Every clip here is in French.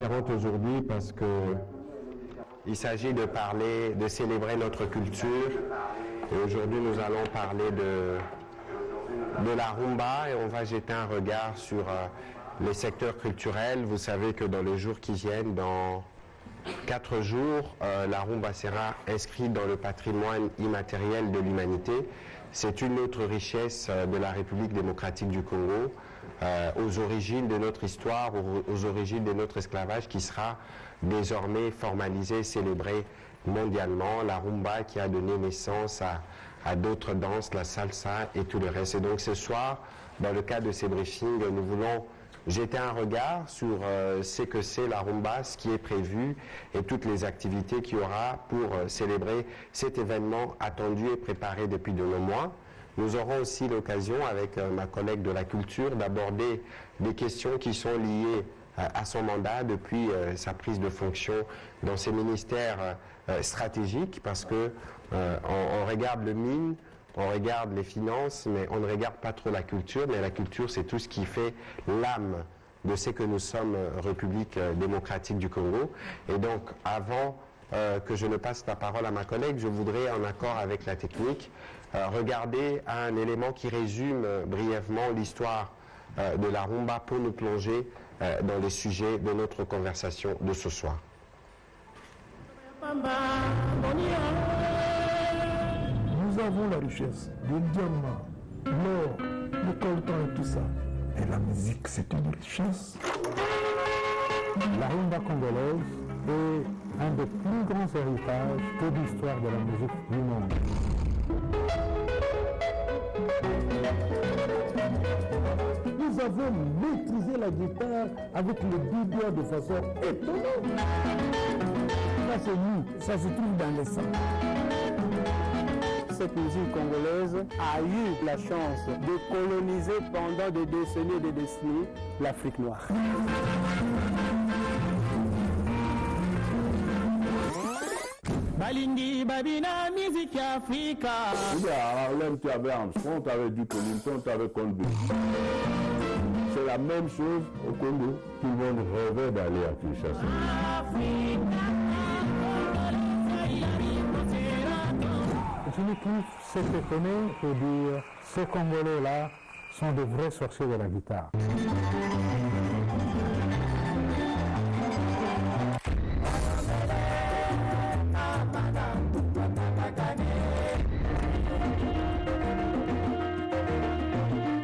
différente aujourd'hui parce que il s'agit de parler, de célébrer notre culture. Et aujourd'hui, nous allons parler de la rumba et on va jeter un regard sur les secteurs culturels. Vous savez que dans les jours qui viennent, dans 4 jours, la rumba sera inscrite dans le patrimoine immatériel de l'humanité. C'est une autre richesse de la République démocratique du Congo, aux origines de notre histoire, aux origines de notre esclavage qui sera désormais formalisé, célébré mondialement. La rumba qui a donné naissance à d'autres danses, la salsa et tout le reste. Et donc ce soir, dans le cadre de ces briefings, nous voulons jeter un regard sur ce que c'est la rumba, ce qui est prévu et toutes les activités qu'il y aura pour célébrer cet événement attendu et préparé depuis de longs mois. Nous aurons aussi l'occasion, avec ma collègue de la culture, d'aborder des questions qui sont liées à son mandat depuis sa prise de fonction dans ces ministères stratégiques, parce que on regarde le mine, on regarde les finances, mais on ne regarde pas trop la culture. Mais la culture, c'est tout ce qui fait l'âme de ce que nous sommes, République démocratique du Congo. Et donc, avant que je ne passe la parole à ma collègue, je voudrais, en accord avec la technique, regarder un élément qui résume brièvement l'histoire de la rumba pour nous plonger dans les sujets de notre conversation de ce soir. Nous avons la richesse des diamants, l'or, le coltan et tout ça. Et la musique, c'est une richesse. La rumba congolaise est un des plus grands héritages de l'histoire de la musique du monde. Nous avons maîtrisé la guitare avec le 10 doigts de façon étonnante. Ça, c'est nous, ça se trouve dans les sangs. Cette musique congolaise a eu la chance de coloniser pendant des décennies et des décennies l'Afrique noire. Balingi Babina musique Africa. L'homme qui avait Armstrong, tu avais du Clinton, tu avais Condé. C'est la même chose au Congo. Tout le monde rêvait d'aller à Kinshasa. Je ne trouve cet étonné pour dire ces Congolais-là sont de vrais sorciers de la guitare.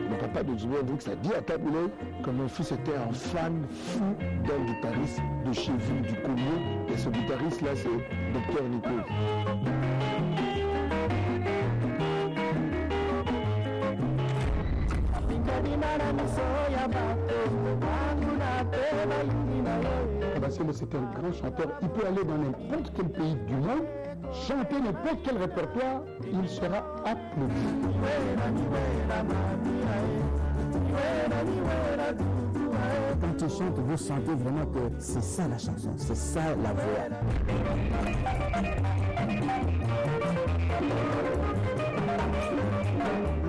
Mon papa de Djibo donc ça dit à Kaboulé que mon fils était un fan fou d'un guitariste de chez vous du Congo. Et ce guitariste-là, c'est Dr Nico. Parce que c'est un grand chanteur, il peut aller dans n'importe quel pays du monde, chanter n'importe quel répertoire, il sera applaudi. Quand il chante, vous sentez vraiment que c'est ça la chanson, c'est ça la voix.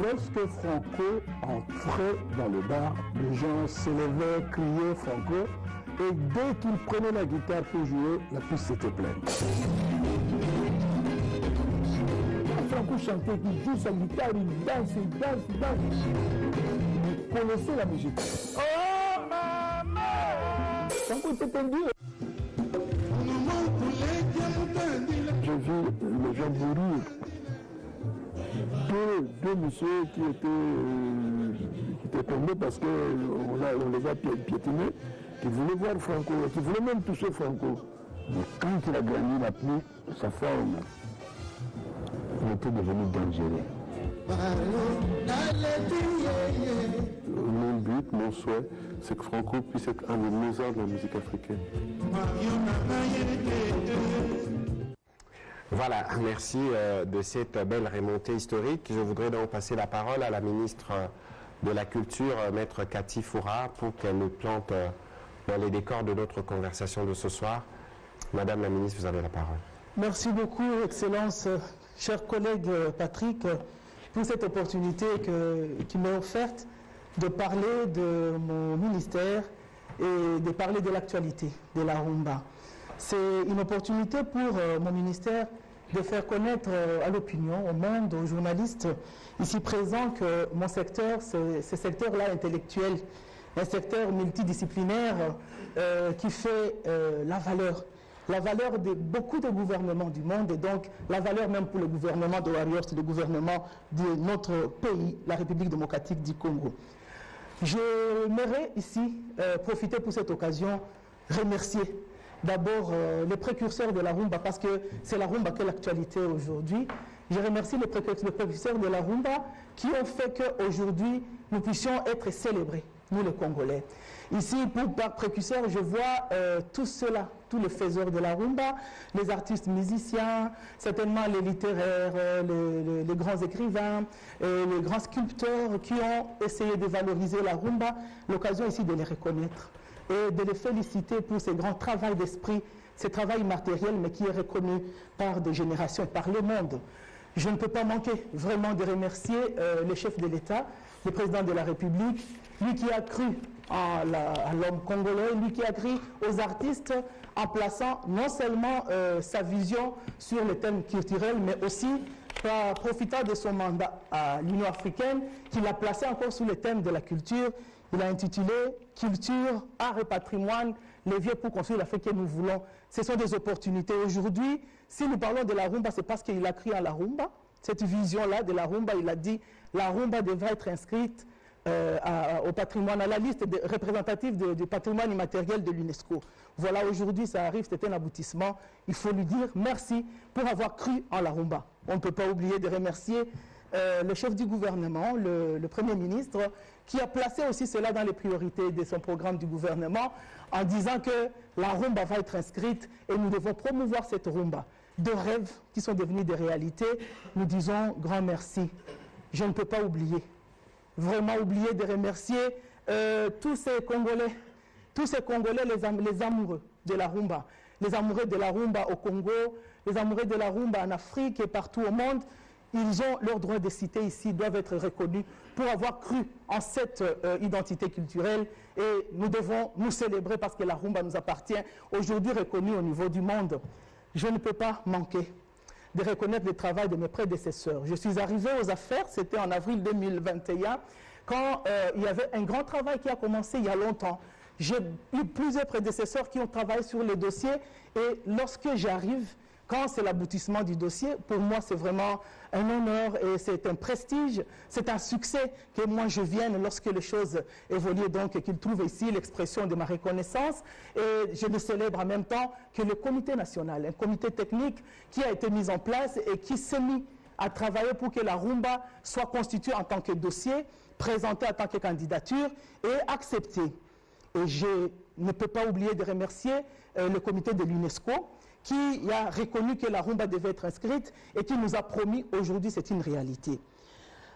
Lorsque Franco entrait dans le bar, les gens s'élevaient, criaient Franco, et dès qu'il prenait la guitare pour jouer, la piste était pleine. Franco chantait, il joue sa guitare, il danse, il danse, il danse. Vous connaissez la musique. Oh maman! Franco était un dieu. J'ai vu les gens mourir. Deux messieurs qui étaient tombés parce qu'on les a piétinés, qui voulaient voir Franco, qui voulaient même toucher Franco. Mais quand il a gagné la pluie, sa forme, il était devenu dangereux. Mon but, mon souhait, c'est que Franco puisse être un des Mozart de la musique africaine. Voilà, merci de cette belle remontée historique. Je voudrais donc passer la parole à la ministre de la Culture, Maître Cathy Foura, pour qu'elle nous plante dans les décors de notre conversation de ce soir. Madame la ministre, vous avez la parole. Merci beaucoup, Excellence, cher collègue Patrick, pour cette opportunité qui m'est offerte de parler de mon ministère et de parler de l'actualité de la rumba. C'est une opportunité pour mon ministère de faire connaître à l'opinion, au monde, aux journalistes ici présents que mon secteur, ce secteur-là intellectuel, un secteur multidisciplinaire qui fait la valeur de beaucoup de gouvernements du monde et donc la valeur même pour le gouvernement de Warriors, le gouvernement de notre pays, la République démocratique du Congo. J'aimerais ici profiter pour cette occasion, remercier d'abord les précurseurs de la rumba, parce que c'est la rumba qui est l'actualité aujourd'hui. Je remercie les précurseurs de la rumba qui ont fait qu'aujourd'hui nous puissions être célébrés, nous les Congolais. Ici, par précurseurs, je vois tout cela, tous les faiseurs de la rumba, les artistes musiciens, certainement les littéraires, les grands écrivains, les grands sculpteurs qui ont essayé de valoriser la rumba. L'occasion ici de les reconnaître et de les féliciter pour ce grand travail d'esprit, ce travail matériel, mais qui est reconnu par des générations, par le monde. Je ne peux pas manquer vraiment de remercier le chef de l'État, le président de la République, lui qui a cru à l'homme congolais, lui qui a cru aux artistes en plaçant non seulement sa vision sur le thème culturel, mais aussi profitant de son mandat à l'Union africaine, qu'il a placé encore sous le thème de la culture. Il a intitulé « Culture, art et patrimoine, levier pour construire l'Afrique que nous voulons ». Ce sont des opportunités. Aujourd'hui, si nous parlons de la rumba, c'est parce qu'il a cru à la rumba. Cette vision-là de la rumba, il a dit « la rumba devrait être inscrite au patrimoine, à la liste représentative du patrimoine immatériel de l'UNESCO ». Voilà, aujourd'hui, ça arrive, c'est un aboutissement. Il faut lui dire merci pour avoir cru en la rumba. On ne peut pas oublier de remercier le chef du gouvernement, le Premier ministre, qui a placé aussi cela dans les priorités de son programme du gouvernement, en disant que la rumba va être inscrite et nous devons promouvoir cette rumba. De rêves qui sont devenus des réalités, nous disons grand merci. Je ne peux pas oublier, vraiment oublier de remercier tous ces Congolais, les amoureux de la rumba, les amoureux de la rumba au Congo, les amoureux de la rumba en Afrique et partout au monde. Ils ont leur droit de citer ici, doivent être reconnus pour avoir cru en cette identité culturelle et nous devons nous célébrer parce que la rumba nous appartient, aujourd'hui reconnue au niveau du monde. Je ne peux pas manquer de reconnaître le travail de mes prédécesseurs. Je suis arrivé aux affaires, c'était en avril 2021, quand il y avait un grand travail qui a commencé il y a longtemps. J'ai eu plusieurs prédécesseurs qui ont travaillé sur les dossiers et lorsque j'arrive, quand c'est l'aboutissement du dossier, pour moi c'est vraiment un honneur et c'est un prestige, c'est un succès que moi je vienne lorsque les choses évoluent, donc qu'ils trouvent ici l'expression de ma reconnaissance. Et je le célèbre en même temps que le comité national, un comité technique qui a été mis en place et qui s'est mis à travailler pour que la rumba soit constituée en tant que dossier, présentée en tant que candidature et acceptée. Et je ne peux pas oublier de remercier le comité de l'UNESCO qui a reconnu que la rumba devait être inscrite et qui nous a promis aujourd'hui, c'est une réalité.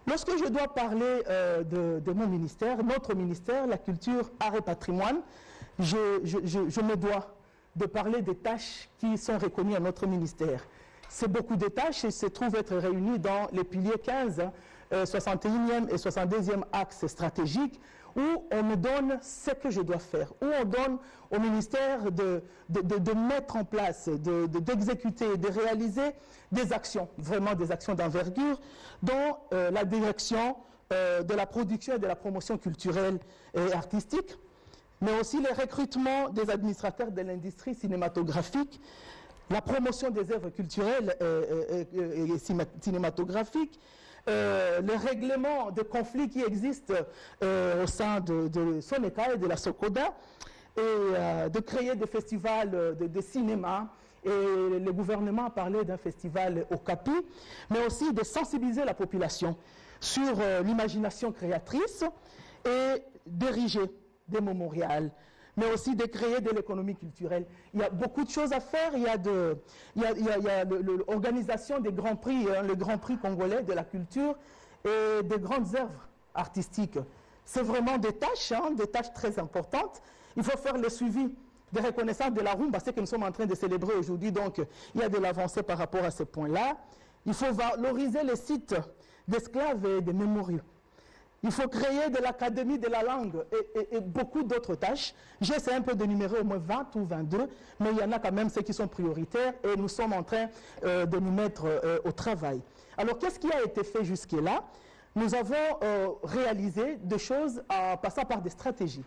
Lorsque je dois parler de mon ministère, notre ministère, la culture, art et patrimoine, je me dois de parler des tâches qui sont reconnues à notre ministère. C'est beaucoup de tâches et se trouvent être réunies dans les piliers 15, 61e et 62e axes stratégiques, où on me donne ce que je dois faire, où on donne au ministère de mettre en place, d'exécuter, de réaliser des actions, vraiment des actions d'envergure, dans la direction de la production et de la promotion culturelle et artistique, mais aussi le recrutement des administrateurs de l'industrie cinématographique, la promotion des œuvres culturelles et cinématographiques, le règlement de conflits qui existent au sein de Soneka et de la Sokoda, et de créer des festivals de cinéma. Et le gouvernement a parlé d'un festival au Capi, mais aussi de sensibiliser la population sur l'imagination créatrice et d'ériger des mémorials, mais aussi de créer de l'économie culturelle. Il y a beaucoup de choses à faire. Il y a l'organisation des grands prix, le Grand Prix congolais de la culture et des grandes œuvres artistiques. C'est vraiment des tâches très importantes. Il faut faire le suivi de reconnaissance de la rumba, ce que nous sommes en train de célébrer aujourd'hui. Donc, il y a de l'avancée par rapport à ces points-là. Il faut valoriser les sites d'esclaves et de mémoriaux. Il faut créer de l'académie de la langue et beaucoup d'autres tâches. J'essaie un peu d'énumérer au moins 20 ou 22, mais il y en a quand même ceux qui sont prioritaires et nous sommes en train de nous mettre au travail. Alors, qu'est-ce qui a été fait jusque-là? Nous avons réalisé des choses en passant par des stratégies.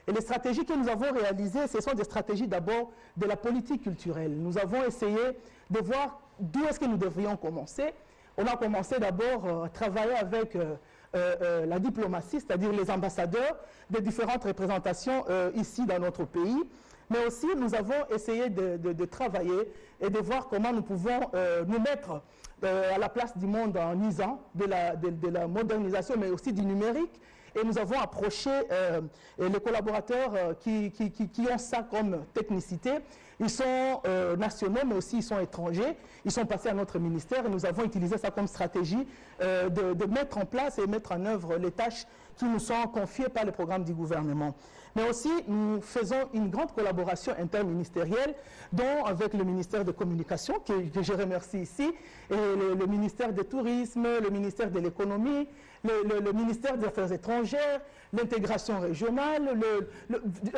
Et les stratégies que nous avons réalisées, ce sont des stratégies d'abord de la politique culturelle. Nous avons essayé de voir d'où est-ce que nous devrions commencer. On a commencé d'abord à travailler avec la diplomatie, c'est-à-dire les ambassadeurs des différentes représentations ici dans notre pays. Mais aussi, nous avons essayé de travailler et de voir comment nous pouvons nous mettre à la place du monde en usant de la modernisation, mais aussi du numérique. Et nous avons approché les collaborateurs qui ont ça comme technicité. Ils sont nationaux, mais aussi ils sont étrangers. Ils sont passés à notre ministère et nous avons utilisé ça comme stratégie de mettre en place et mettre en œuvre les tâches qui nous sont confiées par le programme du gouvernement. Mais aussi, nous faisons une grande collaboration interministérielle, dont avec le ministère de Communication, que je remercie ici, et le ministère du Tourisme, le ministère de l'Économie, le ministère des Affaires étrangères, l'intégration régionale.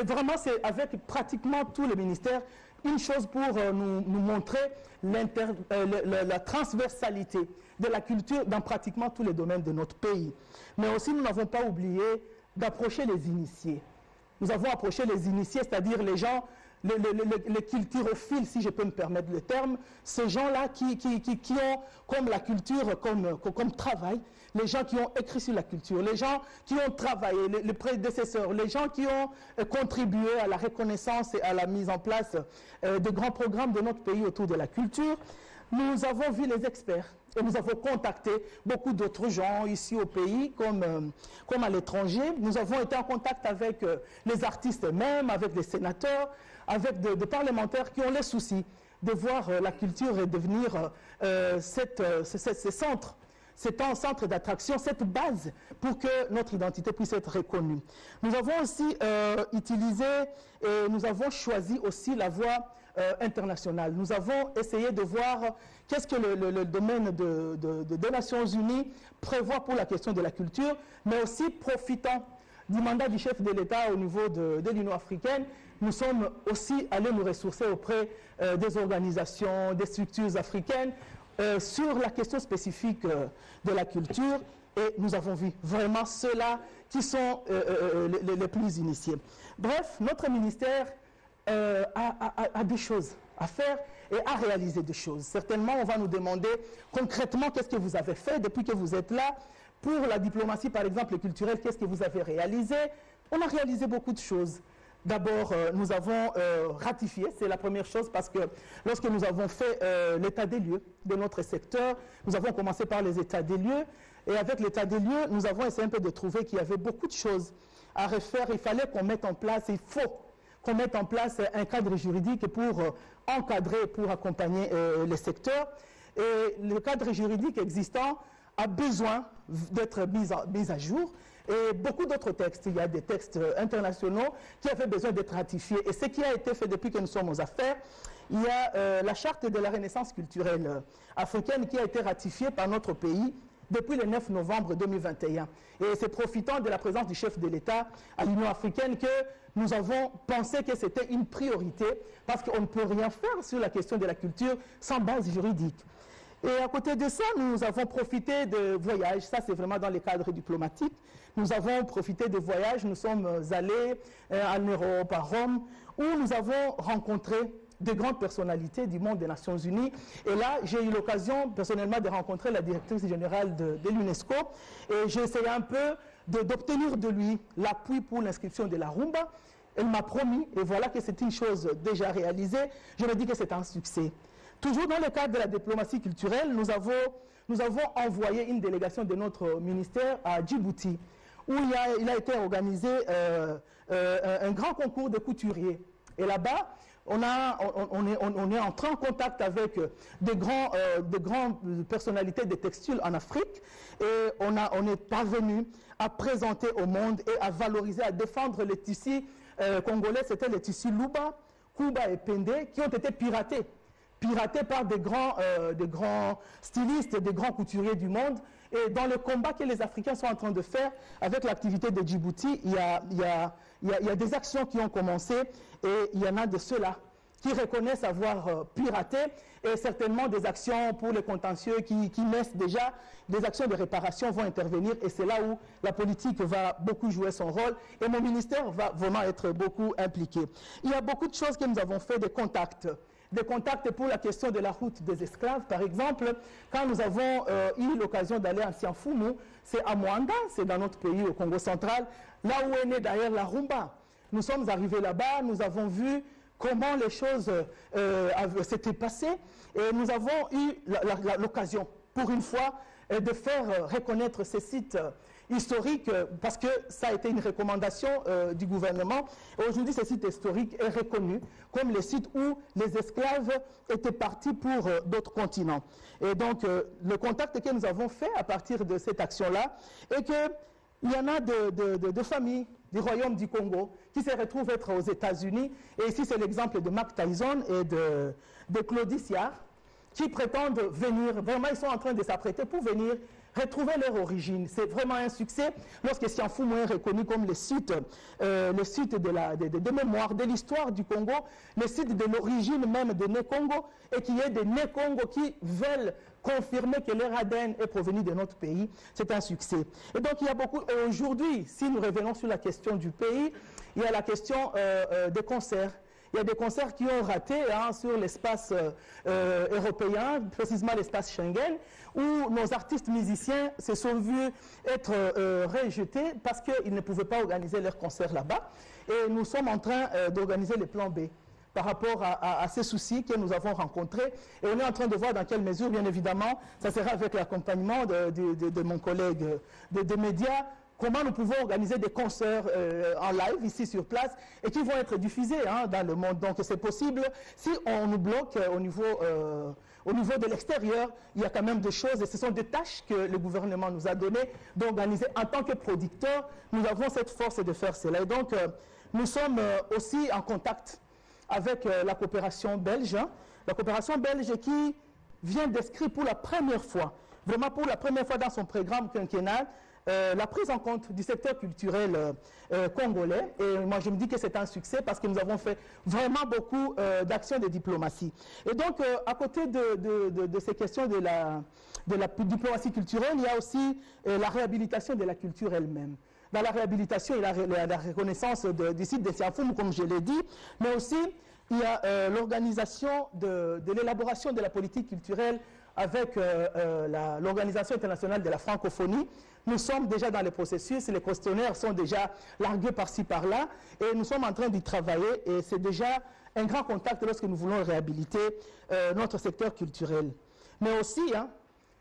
Vraiment, c'est avec pratiquement tous les ministères une chose pour nous montrer la transversalité de la culture dans pratiquement tous les domaines de notre pays. Mais aussi, nous n'avons pas oublié d'approcher les initiés. Nous avons approché les initiés, c'est-à-dire les gens, les culturophiles, si je peux me permettre le terme, ces gens-là qui ont comme la culture comme travail, les gens qui ont écrit sur la culture, les gens qui ont travaillé, les prédécesseurs, les gens qui ont contribué à la reconnaissance et à la mise en place de grands programmes de notre pays autour de la culture. Nous avons vu les experts et nous avons contacté beaucoup d'autres gens ici au pays comme à l'étranger. Nous avons été en contact avec les artistes eux-mêmes, avec les sénateurs, avec des parlementaires qui ont les soucis de voir la culture et devenir ce centre. C'est un centre d'attraction, cette base pour que notre identité puisse être reconnue. Nous avons aussi utilisé et nous avons choisi aussi la voie internationale. Nous avons essayé de voir qu'est-ce que le domaine des Nations Unies prévoit pour la question de la culture, mais aussi profitant du mandat du chef de l'État au niveau de l'Union africaine. Nous sommes aussi allés nous ressourcer auprès des organisations, des structures africaines, sur la question spécifique de la culture, et nous avons vu vraiment ceux-là qui sont les plus initiés. Bref, notre ministère a des choses à faire et à réaliser des choses. Certainement, on va nous demander concrètement qu'est-ce que vous avez fait depuis que vous êtes là. Pour la diplomatie, par exemple, culturelle, qu'est-ce que vous avez réalisé? On a réalisé beaucoup de choses. D'abord, nous avons ratifié, c'est la première chose, parce que lorsque nous avons fait l'état des lieux de notre secteur, nous avons commencé par les états des lieux, et avec l'état des lieux, nous avons essayé un peu de trouver qu'il y avait beaucoup de choses à refaire. Il fallait qu'on mette en place, il faut qu'on mette en place un cadre juridique pour encadrer, pour accompagner les secteurs. Et le cadre juridique existant a besoin d'être mis à jour. Et beaucoup d'autres textes, il y a des textes internationaux qui avaient besoin d'être ratifiés. Et ce qui a été fait depuis que nous sommes aux affaires, il y a la charte de la Renaissance culturelle africaine qui a été ratifiée par notre pays depuis le 9 novembre 2021. Et c'est profitant de la présence du chef de l'État à l'Union africaine que nous avons pensé que c'était une priorité, parce qu'on ne peut rien faire sur la question de la culture sans base juridique. Et à côté de ça, nous avons profité de voyages, ça c'est vraiment dans les cadres diplomatiques. Nous avons profité de voyages, nous sommes allés en Europe, à Rome, où nous avons rencontré de grandes personnalités du monde des Nations Unies. Et là, j'ai eu l'occasion personnellement de rencontrer la directrice générale de l'UNESCO, et j'ai essayé un peu d'obtenir de lui l'appui pour l'inscription de la rumba. Elle m'a promis, et voilà que c'est une chose déjà réalisée, je me dis que c'est un succès. Toujours dans le cadre de la diplomatie culturelle, nous avons envoyé une délégation de notre ministère à Djibouti, où il a été organisé un grand concours de couturiers. Et là-bas, on est entré en contact avec de grandes personnalités des textiles en Afrique, et on est parvenu à présenter au monde et à valoriser, à défendre les tissus congolais. C'était les tissus Luba, Kuba et Pende qui ont été piratés par des grands stylistes, des grands couturiers du monde. Et dans le combat que les Africains sont en train de faire avec l'activité de Djibouti, il y a des actions qui ont commencé et il y en a de ceux-là qui reconnaissent avoir piraté et certainement des actions pour les contentieux qui naissent déjà, des actions de réparation vont intervenir et c'est là où la politique va beaucoup jouer son rôle et mon ministère va vraiment être beaucoup impliqué. Il y a beaucoup de choses que nous avons fait, des contacts pour la question de la route des esclaves. Par exemple, quand nous avons eu l'occasion d'aller en Sianfumu, c'est à Mwanga, c'est dans notre pays, au Congo central, là où est née d'ailleurs la rumba. Nous sommes arrivés là-bas, nous avons vu comment les choses s'étaient passées et nous avons eu l'occasion, pour une fois, de faire reconnaître ces sites historique parce que ça a été une recommandation du gouvernement. Aujourd'hui, ce site historique est reconnu comme les sites où les esclaves étaient partis pour d'autres continents. Et donc, le contact que nous avons fait à partir de cette action-là est qu'il y en a de familles du Royaume du Congo qui se retrouvent être aux États-Unis. Et ici, c'est l'exemple de Mark Tyson et de Claudie Siard qui prétendent venir. Vraiment, ils sont en train de s'apprêter pour venir retrouver leur origine. C'est vraiment un succès lorsque Sianfumu est reconnu comme le site de mémoire, de l'histoire du Congo, le site de l'origine même de Né-Congo, et qu'il y ait des Né-Congo qui veulent confirmer que leur ADN est provenu de notre pays. C'est un succès. Et donc il y a beaucoup, aujourd'hui, si nous revenons sur la question du pays, il y a la question des concerts. Il y a des concerts qui ont raté sur l'espace européen, précisément l'espace Schengen, où nos artistes musiciens se sont vus être rejetés parce qu'ils ne pouvaient pas organiser leurs concerts là-bas. Et nous sommes en train d'organiser les plans B par rapport à ces soucis que nous avons rencontrés. Et on est en train de voir dans quelle mesure, bien évidemment, ça sera avec l'accompagnement de mon collègue des médias, comment nous pouvons organiser des concerts en live ici sur place et qui vont être diffusés dans le monde. Donc c'est possible. Si on nous bloque au niveau de l'extérieur, il y a quand même des choses et ce sont des tâches que le gouvernement nous a données d'organiser. En tant que producteurs, nous avons cette force de faire cela. Et donc nous sommes aussi en contact avec la coopération belge. La coopération belge qui vient d'inscrire pour la première fois, vraiment pour la première fois dans son programme quinquennal, la prise en compte du secteur culturel congolais. Et moi, je me dis que c'est un succès parce que nous avons fait vraiment beaucoup d'actions de diplomatie. Et donc, à côté de ces questions de la diplomatie culturelle, il y a aussi la réhabilitation de la culture elle-même. Dans la réhabilitation, il y a la reconnaissance du site de Sianfumu, comme je l'ai dit, mais aussi il y a l'organisation de l'élaboration de la politique culturelle avec l'Organisation internationale de la francophonie. Nous sommes déjà dans le processus, les questionnaires sont déjà largués par-ci par-là et nous sommes en train d'y travailler et c'est déjà un grand contact lorsque nous voulons réhabiliter notre secteur culturel. Mais aussi,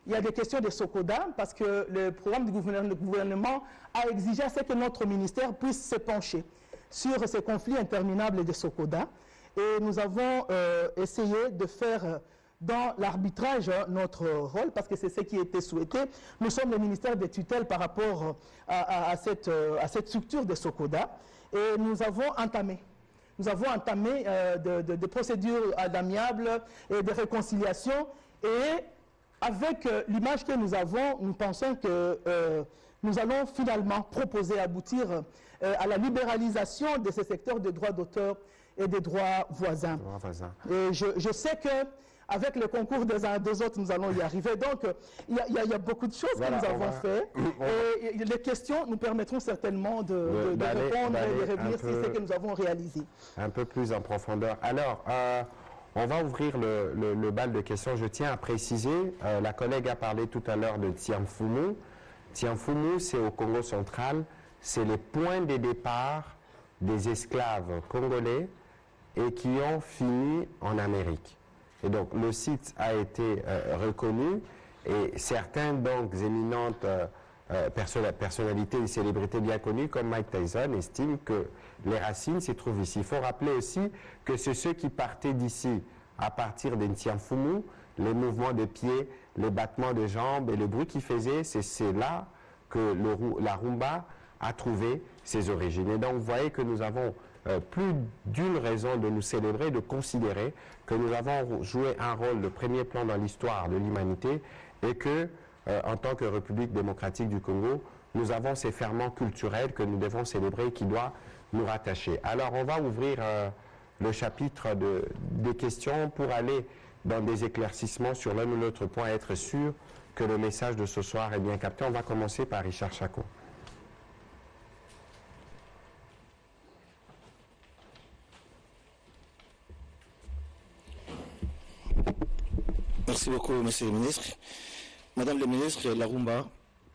il y a des questions de Sokoda parce que le programme du gouvernement a exigé à ce que notre ministère puisse se pencher sur ces conflits interminables de Sokoda et nous avons essayé de faire dans l'arbitrage notre rôle, parce que c'est ce qui était souhaité. Nous sommes le ministère des tutelles par rapport à cette structure de Sokoda et nous avons entamé des procédures amiables et de réconciliation et avec l'image que nous avons, nous pensons que nous allons finalement proposer, aboutir à la libéralisation de ces secteurs de droits d'auteur et des droits voisins. Et je sais que avec le concours des uns et des autres, nous allons y arriver. Donc, il y a beaucoup de choses que nous avons fait. Et les questions nous permettront certainement de répondre et de revenir sur ce que nous avons réalisé. Un peu plus en profondeur. Alors, on va ouvrir le bal de questions. Je tiens à préciser, la collègue a parlé tout à l'heure de Sianfumu. Sianfumu, c'est au Congo central. C'est les points de départ des esclaves congolais et qui ont fini en Amérique. Et donc, le site a été reconnu et certains, donc, éminentes personnalités et célébrités bien connues comme Mike Tyson estiment que les racines s'y trouvent ici. Il faut rappeler aussi que c'est ceux qui partaient d'ici à partir de Sianfumu, les mouvements de pieds, les battements de jambes et le bruit qu'ils faisaient, c'est là que la rumba a trouvé ses origines. Et donc, vous voyez que nous avons plus d'une raison de nous célébrer, de considérer que nous avons joué un rôle de premier plan dans l'histoire de l'humanité et que en tant que République démocratique du Congo, nous avons ces ferments culturels que nous devons célébrer et qui doivent nous rattacher. Alors on va ouvrir le chapitre des questions pour aller dans des éclaircissements sur l'un ou l'autre point, être sûr que le message de ce soir est bien capté. On va commencer par Richard Chacon. Merci beaucoup, monsieur le ministre. Madame le ministre, la rumba,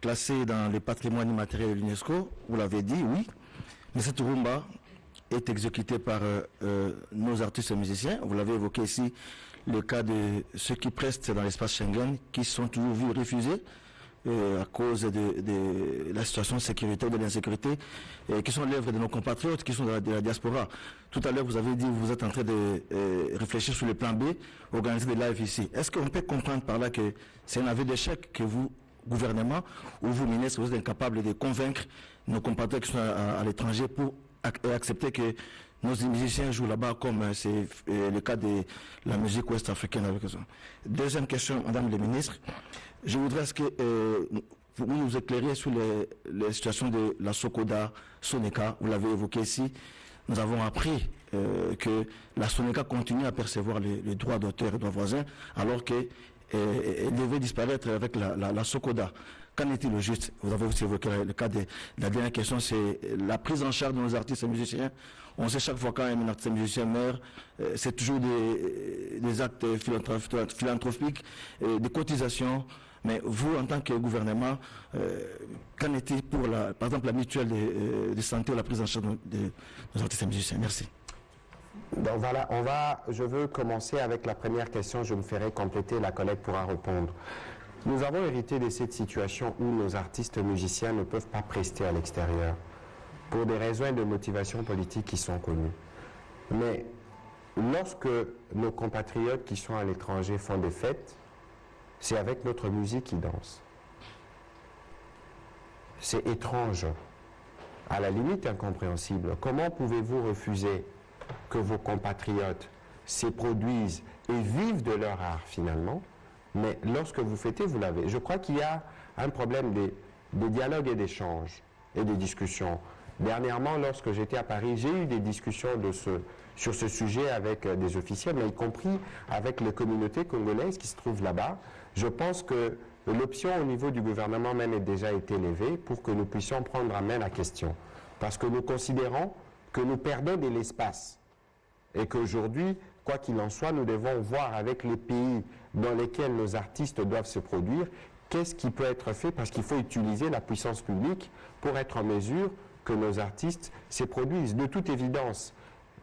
classée dans le patrimoine immatériel de l'UNESCO, vous l'avez dit, oui, mais cette rumba est exécutée par nos artistes et musiciens. Vous l'avez évoqué ici, le cas de ceux qui prestent dans l'espace Schengen, qui sont toujours vus refusés à cause de la situation de sécurité ou de l'insécurité, qui sont l'œuvre de nos compatriotes, qui sont de la diaspora. Tout à l'heure, vous avez dit que vous êtes en train de réfléchir sur le plan B, organiser des lives ici. Est-ce qu'on peut comprendre par là que c'est un aveu d'échec que vous, gouvernement, ou vous, ministre, vous êtes incapable de convaincre nos compatriotes qui sont à l'étranger pour accepter que nos musiciens jouent là-bas comme c'est le cas de la musique ouest-africaine avec eux. Deuxième question, Madame le ministre, je voudrais que vous nous éclairiez sur les situations de la Socoda, Soneca, vous l'avez évoqué ici. Nous avons appris que la Soneca continue à percevoir les droits d'auteur et les droits voisins, alors qu'elle devait disparaître avec la Socoda. Qu'en est-il au juste? Vous avez aussi évoqué le cas de la dernière question, c'est la prise en charge de nos artistes et musiciens. On sait chaque fois quand un artiste et musicien meurt, c'est toujours des actes philanthropiques, des cotisations. Mais vous, en tant que gouvernement, qu'en est-il pour, par exemple, la mutuelle de santé ou la prise en charge de nos artistes et musiciens? Merci. Donc voilà, je veux commencer avec la première question, je me ferai compléter, la collègue pourra répondre. Nous avons hérité de cette situation où nos artistes musiciens ne peuvent pas prester à l'extérieur pour des raisons de motivation politique qui sont connues. Mais lorsque nos compatriotes qui sont à l'étranger font des fêtes, c'est avec notre musique qu'ils dansent. C'est étrange, à la limite incompréhensible. Comment pouvez-vous refuser que vos compatriotes se produisent et vivent de leur art finalement, mais lorsque vous fêtez, vous l'avez. Je crois qu'il y a un problème de dialogue et d'échange et de discussions. Dernièrement, lorsque j'étais à Paris, j'ai eu des discussions sur ce sujet avec des officiels, mais y compris avec les communautés congolaises qui se trouvent là-bas. Je pense que l'option au niveau du gouvernement même a déjà été levée pour que nous puissions prendre en main la question. Parce que nous considérons que nous perdons de l'espace et qu'aujourd'hui, quoi qu'il en soit, nous devons voir avec les pays dans lesquels nos artistes doivent se produire, qu'est-ce qui peut être fait, parce qu'il faut utiliser la puissance publique pour être en mesure que nos artistes se produisent. De toute évidence,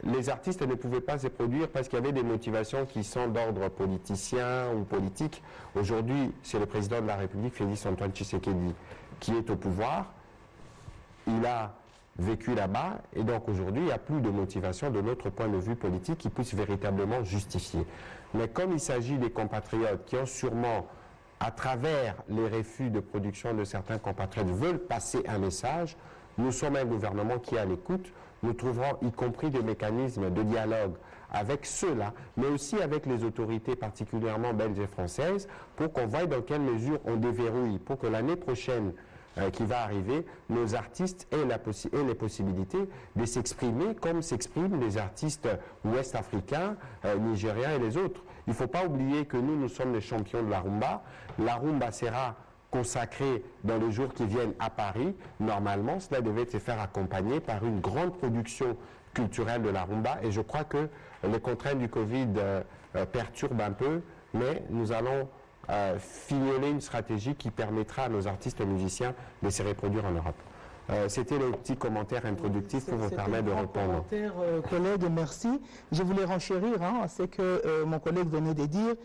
les artistes ne pouvaient pas se produire parce qu'il y avait des motivations qui sont d'ordre politicien ou politique. Aujourd'hui, c'est le président de la République, Félix Antoine Tshisekedi, qui est au pouvoir. Il a vécu là-bas, et donc aujourd'hui, il n'y a plus de motivation de notre point de vue politique qui puisse véritablement justifier. Mais comme il s'agit des compatriotes qui ont sûrement, à travers les refus de production de certains compatriotes, veulent passer un message, nous sommes un gouvernement qui est à l'écoute. Nous trouverons y compris des mécanismes de dialogue avec ceux-là, mais aussi avec les autorités particulièrement belges et françaises, pour qu'on voie dans quelle mesure on déverrouille, pour que l'année prochaine qui va arriver, nos artistes aient les possibilités de s'exprimer comme s'expriment les artistes ouest-africains, nigériens et les autres. Il ne faut pas oublier que nous sommes les champions de la rumba. La rumba sera consacrée dans les jours qui viennent à Paris. Normalement, cela devait se faire accompagner par une grande production culturelle de la rumba. Et je crois que les contraintes du Covid perturbent un peu, mais nous allons fignoler une stratégie qui permettra à nos artistes et musiciens de se reproduire en Europe. C'était le petit commentaire introductif pour vous permettre de répondre. Collègue, merci. Je voulais renchérir à ce que mon collègue venait de dire.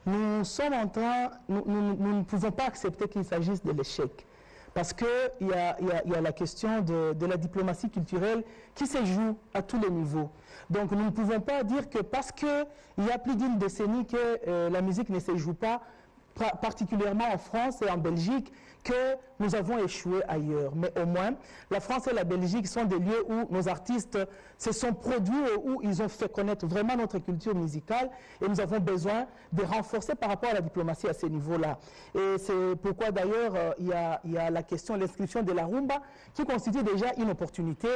Nous sommes en train, nous ne pouvons pas accepter qu'il s'agisse de l'échec. Parce qu'il y a la question de la diplomatie culturelle qui se joue à tous les niveaux. Donc nous ne pouvons pas dire que parce qu'il y a plus d'une décennie que la musique ne se joue pas, particulièrement en France et en Belgique, que nous avons échoué ailleurs. Mais au moins, la France et la Belgique sont des lieux où nos artistes se sont produits et où ils ont fait connaître vraiment notre culture musicale. Et nous avons besoin de renforcer par rapport à la diplomatie à ce niveau-là. Et c'est pourquoi d'ailleurs, il y a la question de l'inscription de la rumba qui constitue déjà une opportunité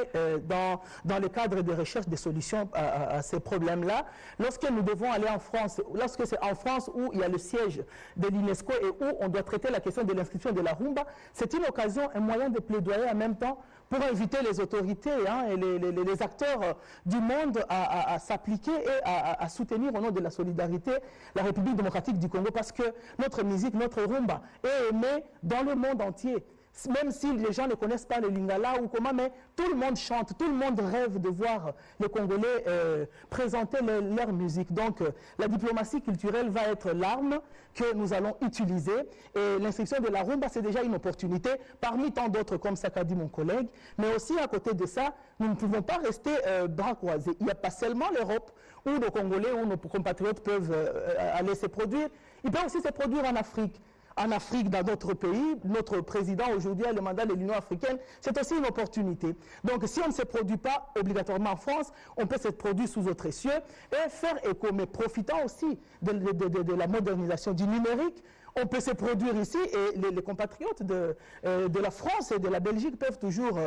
dans le cadre de recherche des solutions à ces problèmes-là. Lorsque nous devons aller en France, lorsque c'est en France où il y a le siège de l'UNESCO et où on doit traiter la question de l'inscription de la rumba, c'est une occasion, un moyen de plaidoyer en même temps pour inviter les autorités et les acteurs du monde à s'appliquer et à soutenir au nom de la solidarité la République démocratique du Congo, parce que notre musique, notre rumba est aimée dans le monde entier. Même si les gens ne connaissent pas le lingala ou comment, mais tout le monde chante, tout le monde rêve de voir les Congolais présenter leur musique. Donc la diplomatie culturelle va être l'arme que nous allons utiliser. Et l'inscription de la rumba, c'est déjà une opportunité parmi tant d'autres, comme ça qu'a dit mon collègue. Mais aussi à côté de ça, nous ne pouvons pas rester bras croisés. Il n'y a pas seulement l'Europe où nos Congolais, où nos compatriotes peuvent aller se produire. Ils peuvent aussi se produire en Afrique. En Afrique, dans d'autres pays, notre président aujourd'hui a le mandat de l'Union africaine, c'est aussi une opportunité. Donc si on ne se produit pas obligatoirement en France, on peut se produire sous autres cieux et faire écho, mais profitant aussi de la modernisation du numérique. On peut se produire ici et les compatriotes de la France et de la Belgique peuvent toujours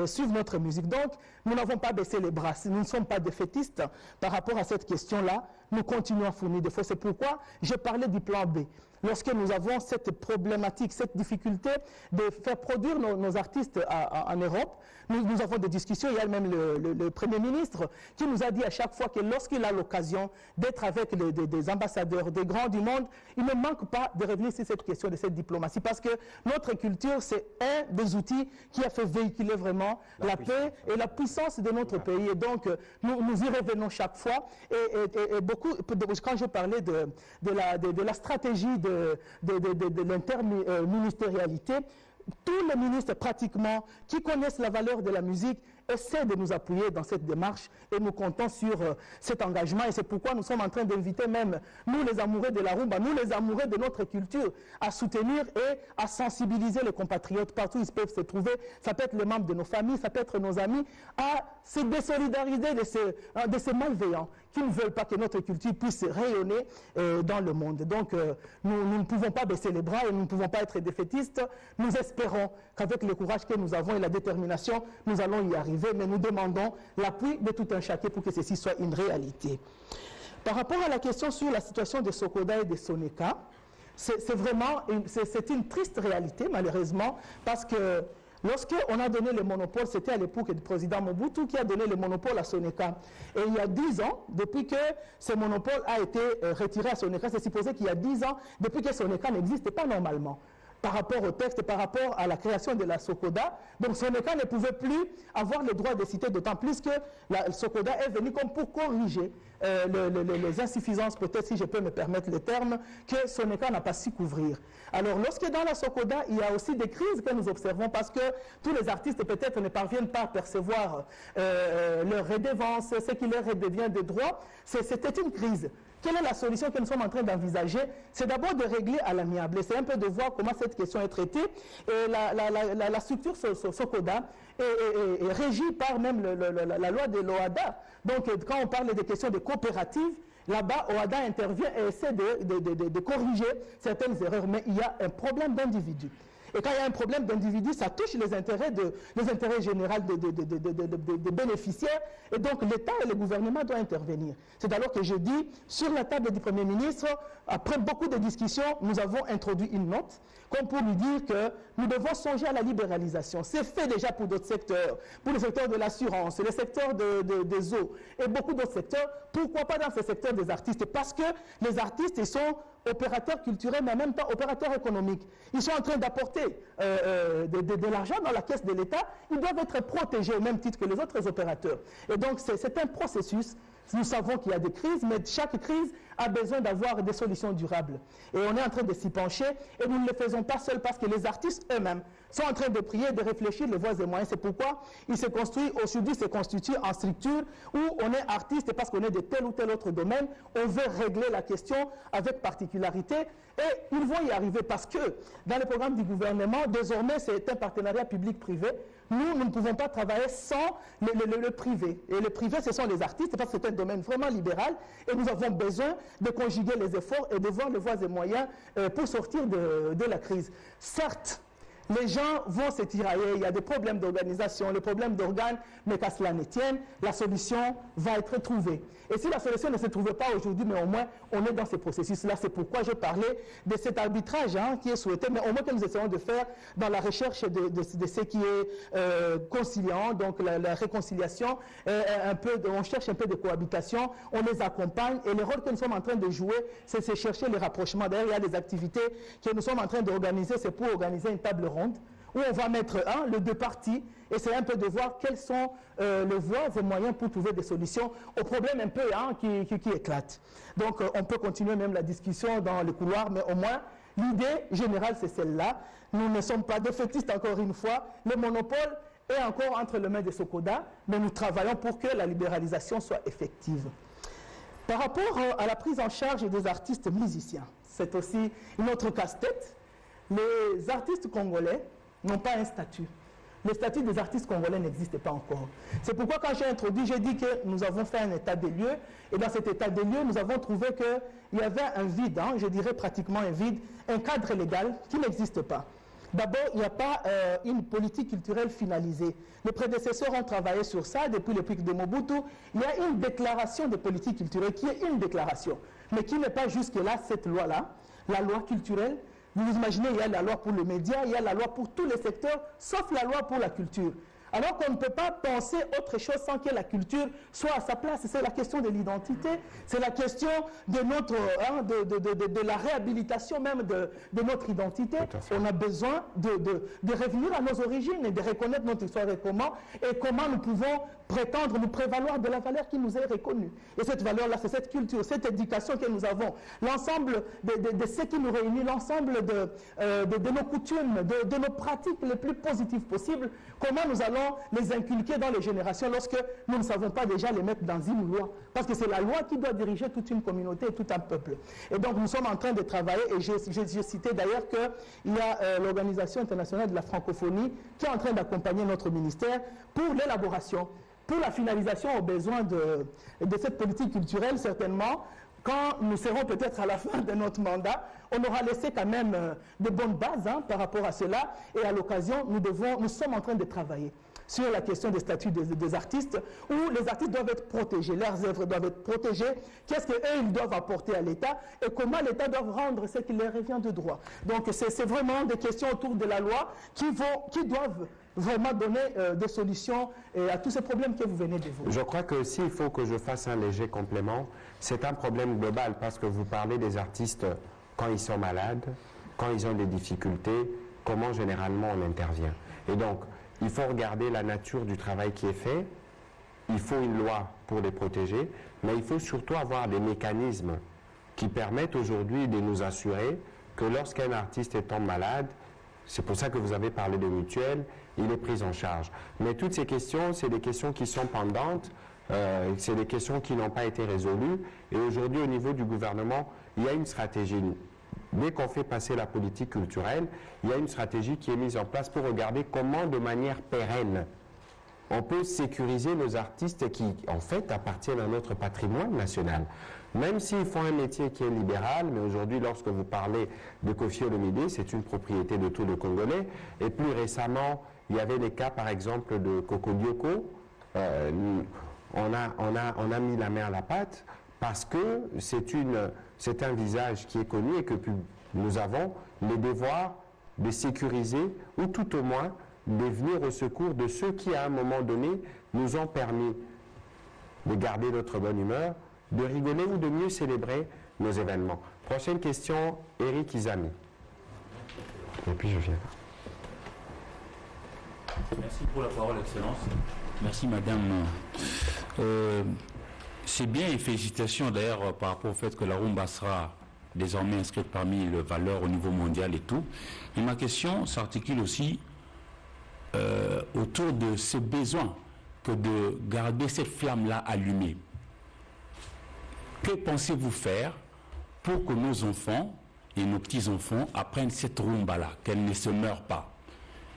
suivre notre musique. Donc, nous n'avons pas baissé les bras. Nous ne sommes pas défaitistes par rapport à cette question-là. Nous continuons à fournir des efforts. C'est pourquoi j'ai parlé du plan B. Lorsque nous avons cette problématique, cette difficulté de faire produire nos artistes en Europe, nous avons des discussions. Il y a même le Premier ministre qui nous a dit à chaque fois que lorsqu'il a l'occasion d'être avec des ambassadeurs, des grands du monde, il ne manque pas de revenir sur cette question de cette diplomatie, parce que notre culture, c'est un des outils qui a fait véhiculer vraiment la paix et la puissance de notre pays. Et donc, nous y revenons chaque fois. Et beaucoup, quand je parlais de la stratégie de l'interministérialité, tous les ministres pratiquement qui connaissent la valeur de la musique essaient de nous appuyer dans cette démarche et nous comptons sur cet engagement. Et c'est pourquoi nous sommes en train d'inviter même, nous les amoureux de la rumba, nous les amoureux de notre culture, à soutenir et à sensibiliser les compatriotes partout où ils peuvent se trouver. Ça peut être les membres de nos familles, ça peut être nos amis, à se désolidariser de ces malveillants qui ne veulent pas que notre culture puisse rayonner dans le monde. Donc nous ne pouvons pas baisser les bras et nous ne pouvons pas être défaitistes. Nous espérons qu'avec le courage que nous avons et la détermination, nous allons y arriver, mais nous demandons l'appui de tout un chacun pour que ceci soit une réalité. Par rapport à la question sur la situation de Sokoda et de Soneka, c'est vraiment une triste réalité, malheureusement, parce que lorsqu'on a donné le monopole, c'était à l'époque du président Mobutu qui a donné le monopole à Soneka. Et il y a 10 ans, depuis que ce monopole a été retiré à Soneka, c'est supposé qu'il y a 10 ans, depuis que Soneka n'existait pas normalement, par rapport au texte, par rapport à la création de la Sokoda. Donc Soneka ne pouvait plus avoir le droit de citer, d'autant plus que la Sokoda est venue comme pour corriger les insuffisances, peut-être si je peux me permettre le terme, que Soneka n'a pas su couvrir. Alors lorsque dans la Sokoda, il y a aussi des crises que nous observons, parce que tous les artistes peut-être ne parviennent pas à percevoir leur redevance, ce qui leur redevient des droits, c'était une crise. Quelle est la solution que nous sommes en train d'envisager? C'est d'abord de régler à l'amiable. C'est un peu de voir comment cette question est traitée. Et la structure Sokoda est régie par même la loi de l'OHADA. Donc quand on parle des questions de coopératives, là-bas, OHADA intervient et essaie de corriger certaines erreurs. Mais il y a un problème d'individu. Et quand il y a un problème d'individu, ça touche les intérêts généraux des bénéficiaires. Et donc l'État et le gouvernement doivent intervenir. C'est alors que je dis, sur la table du Premier ministre, après beaucoup de discussions, nous avons introduit une note, comme pour lui dire que nous devons songer à la libéralisation. C'est fait déjà pour d'autres secteurs, pour le secteur de l'assurance, le secteur des eaux et beaucoup d'autres secteurs. Pourquoi pas dans ce secteur des artistes? Parce que les artistes, ils sont opérateurs culturels, mais en même temps opérateurs économiques. Ils sont en train d'apporter de l'argent dans la caisse de l'État. Ils doivent être protégés au même titre que les autres opérateurs. Et donc c'est un processus. Nous savons qu'il y a des crises, mais chaque crise a besoin d'avoir des solutions durables. Et on est en train de s'y pencher et nous ne le faisons pas seuls parce que les artistes eux-mêmes sont en train de prier, de réfléchir les voies et moyens. C'est pourquoi il se construit, aujourd'hui se constitue en structure où on est artiste et parce qu'on est de tel ou tel autre domaine, on veut régler la question avec particularité et ils vont y arriver parce que dans le programme du gouvernement, désormais c'est un partenariat public-privé. Nous ne pouvons pas travailler sans le privé. Et le privé, ce sont les artistes, parce que c'est un domaine vraiment libéral. Et nous avons besoin de conjuguer les efforts et de voir les voies et moyens pour sortir de la crise. Certes, les gens vont se tirailler, il y a des problèmes d'organisation, les problèmes d'organes, mais qu'à cela ne tienne, la solution va être trouvée. Et si la solution ne se trouve pas aujourd'hui, mais au moins on est dans ce processus-là, c'est pourquoi je parlais de cet arbitrage qui est souhaité, mais au moins que nous essayons de faire dans la recherche de ce qui est conciliant, donc la réconciliation, on cherche un peu de cohabitation, on les accompagne, et le rôle que nous sommes en train de jouer, c'est chercher les rapprochements. D'ailleurs, il y a des activités que nous sommes en train d'organiser, c'est pour organiser une table ronde où on va mettre les deux parties, et c'est un peu de voir quels sont les voies et moyens pour trouver des solutions aux problèmes un peu qui éclatent. Donc on peut continuer même la discussion dans le couloir, mais au moins l'idée générale c'est celle-là. Nous ne sommes pas défaitistes encore une fois, le monopole est encore entre les mains de Sokoda, mais nous travaillons pour que la libéralisation soit effective. Par rapport à la prise en charge des artistes musiciens, c'est aussi une autre casse-tête. Les artistes congolais n'ont pas un statut. Le statut des artistes congolais n'existe pas encore. C'est pourquoi quand j'ai introduit, j'ai dit que nous avons fait un état des lieux, et dans cet état des lieux, nous avons trouvé qu'il y avait un vide, je dirais pratiquement un vide, un cadre légal qui n'existe pas. D'abord, il n'y a pas une politique culturelle finalisée. Les prédécesseurs ont travaillé sur ça depuis le pic de Mobutu. Il y a une déclaration de politique culturelle qui est une déclaration, mais qui n'est pas jusque-là cette loi-là, la loi culturelle. Vous imaginez, il y a la loi pour les médias, il y a la loi pour tous les secteurs, sauf la loi pour la culture. Alors qu'on ne peut pas penser autre chose sans que la culture soit à sa place. C'est la question de l'identité, c'est la question de notre, de la réhabilitation même de notre identité. On a besoin de revenir à nos origines et de reconnaître notre histoire et comment nous pouvons prétendre nous prévaloir de la valeur qui nous est reconnue. Et cette valeur-là, c'est cette culture, cette éducation que nous avons, l'ensemble de ce qui nous réunit, l'ensemble de nos coutumes, de nos pratiques les plus positives possibles, comment nous allons les inculquer dans les générations lorsque nous ne savons pas déjà les mettre dans une loi. Parce que c'est la loi qui doit diriger toute une communauté et tout un peuple. Et donc nous sommes en train de travailler, et j'ai cité d'ailleurs qu'il y a l'Organisation internationale de la francophonie qui est en train d'accompagner notre ministère pour l'élaboration, pour la finalisation aux besoins de cette politique culturelle, certainement. Quand nous serons peut-être à la fin de notre mandat, on aura laissé quand même de bonnes bases par rapport à cela. Et à l'occasion, nous sommes en train de travailler sur la question des statuts des artistes, où les artistes doivent être protégés, leurs œuvres doivent être protégées, qu'est-ce qu'eux, ils doivent apporter à l'État, et comment l'État doit rendre ce qui leur revient de droit. Donc c'est vraiment des questions autour de la loi qui doivent vraiment donner des solutions à tous ces problèmes que vous venez d'évoquer. Je crois que s'il faut que je fasse un léger complément, c'est un problème global, parce que vous parlez des artistes quand ils sont malades, quand ils ont des difficultés, comment généralement on intervient. Et donc, il faut regarder la nature du travail qui est fait, il faut une loi pour les protéger, mais il faut surtout avoir des mécanismes qui permettent aujourd'hui de nous assurer que lorsqu'un artiste est malade, c'est pour ça que vous avez parlé de mutuelle, il est pris en charge. Mais toutes ces questions, c'est des questions qui sont pendantes, c'est des questions qui n'ont pas été résolues, et aujourd'hui au niveau du gouvernement, il y a une stratégie. Dès qu'on fait passer la politique culturelle, il y a une stratégie qui est mise en place pour regarder comment, de manière pérenne, on peut sécuriser nos artistes qui, en fait, appartiennent à notre patrimoine national. Même s'ils font un métier qui est libéral, mais aujourd'hui, lorsque vous parlez de Koffi Olomide, c'est une propriété de tous les Congolais. Et plus récemment, il y avait les cas, par exemple, de Coco Dioko. On a mis la main à la pâte parce que c'est un visage qui est connu et que nous avons le devoir de sécuriser, ou tout au moins de venir au secours de ceux qui, à un moment donné, nous ont permis de garder notre bonne humeur, de rigoler ou de mieux célébrer nos événements. Prochaine question, Eric Izami. Et puis je viens. Merci pour la parole, Excellence. Merci, Madame. C'est bien et félicitations d'ailleurs par rapport au fait que la rumba sera désormais inscrite parmi les valeurs au niveau mondial et tout. Et ma question s'articule aussi autour de ce besoin que de garder cette flamme-là allumée. Que pensez-vous faire pour que nos enfants et nos petits-enfants apprennent cette rumba-là, qu'elle ne se meure pas?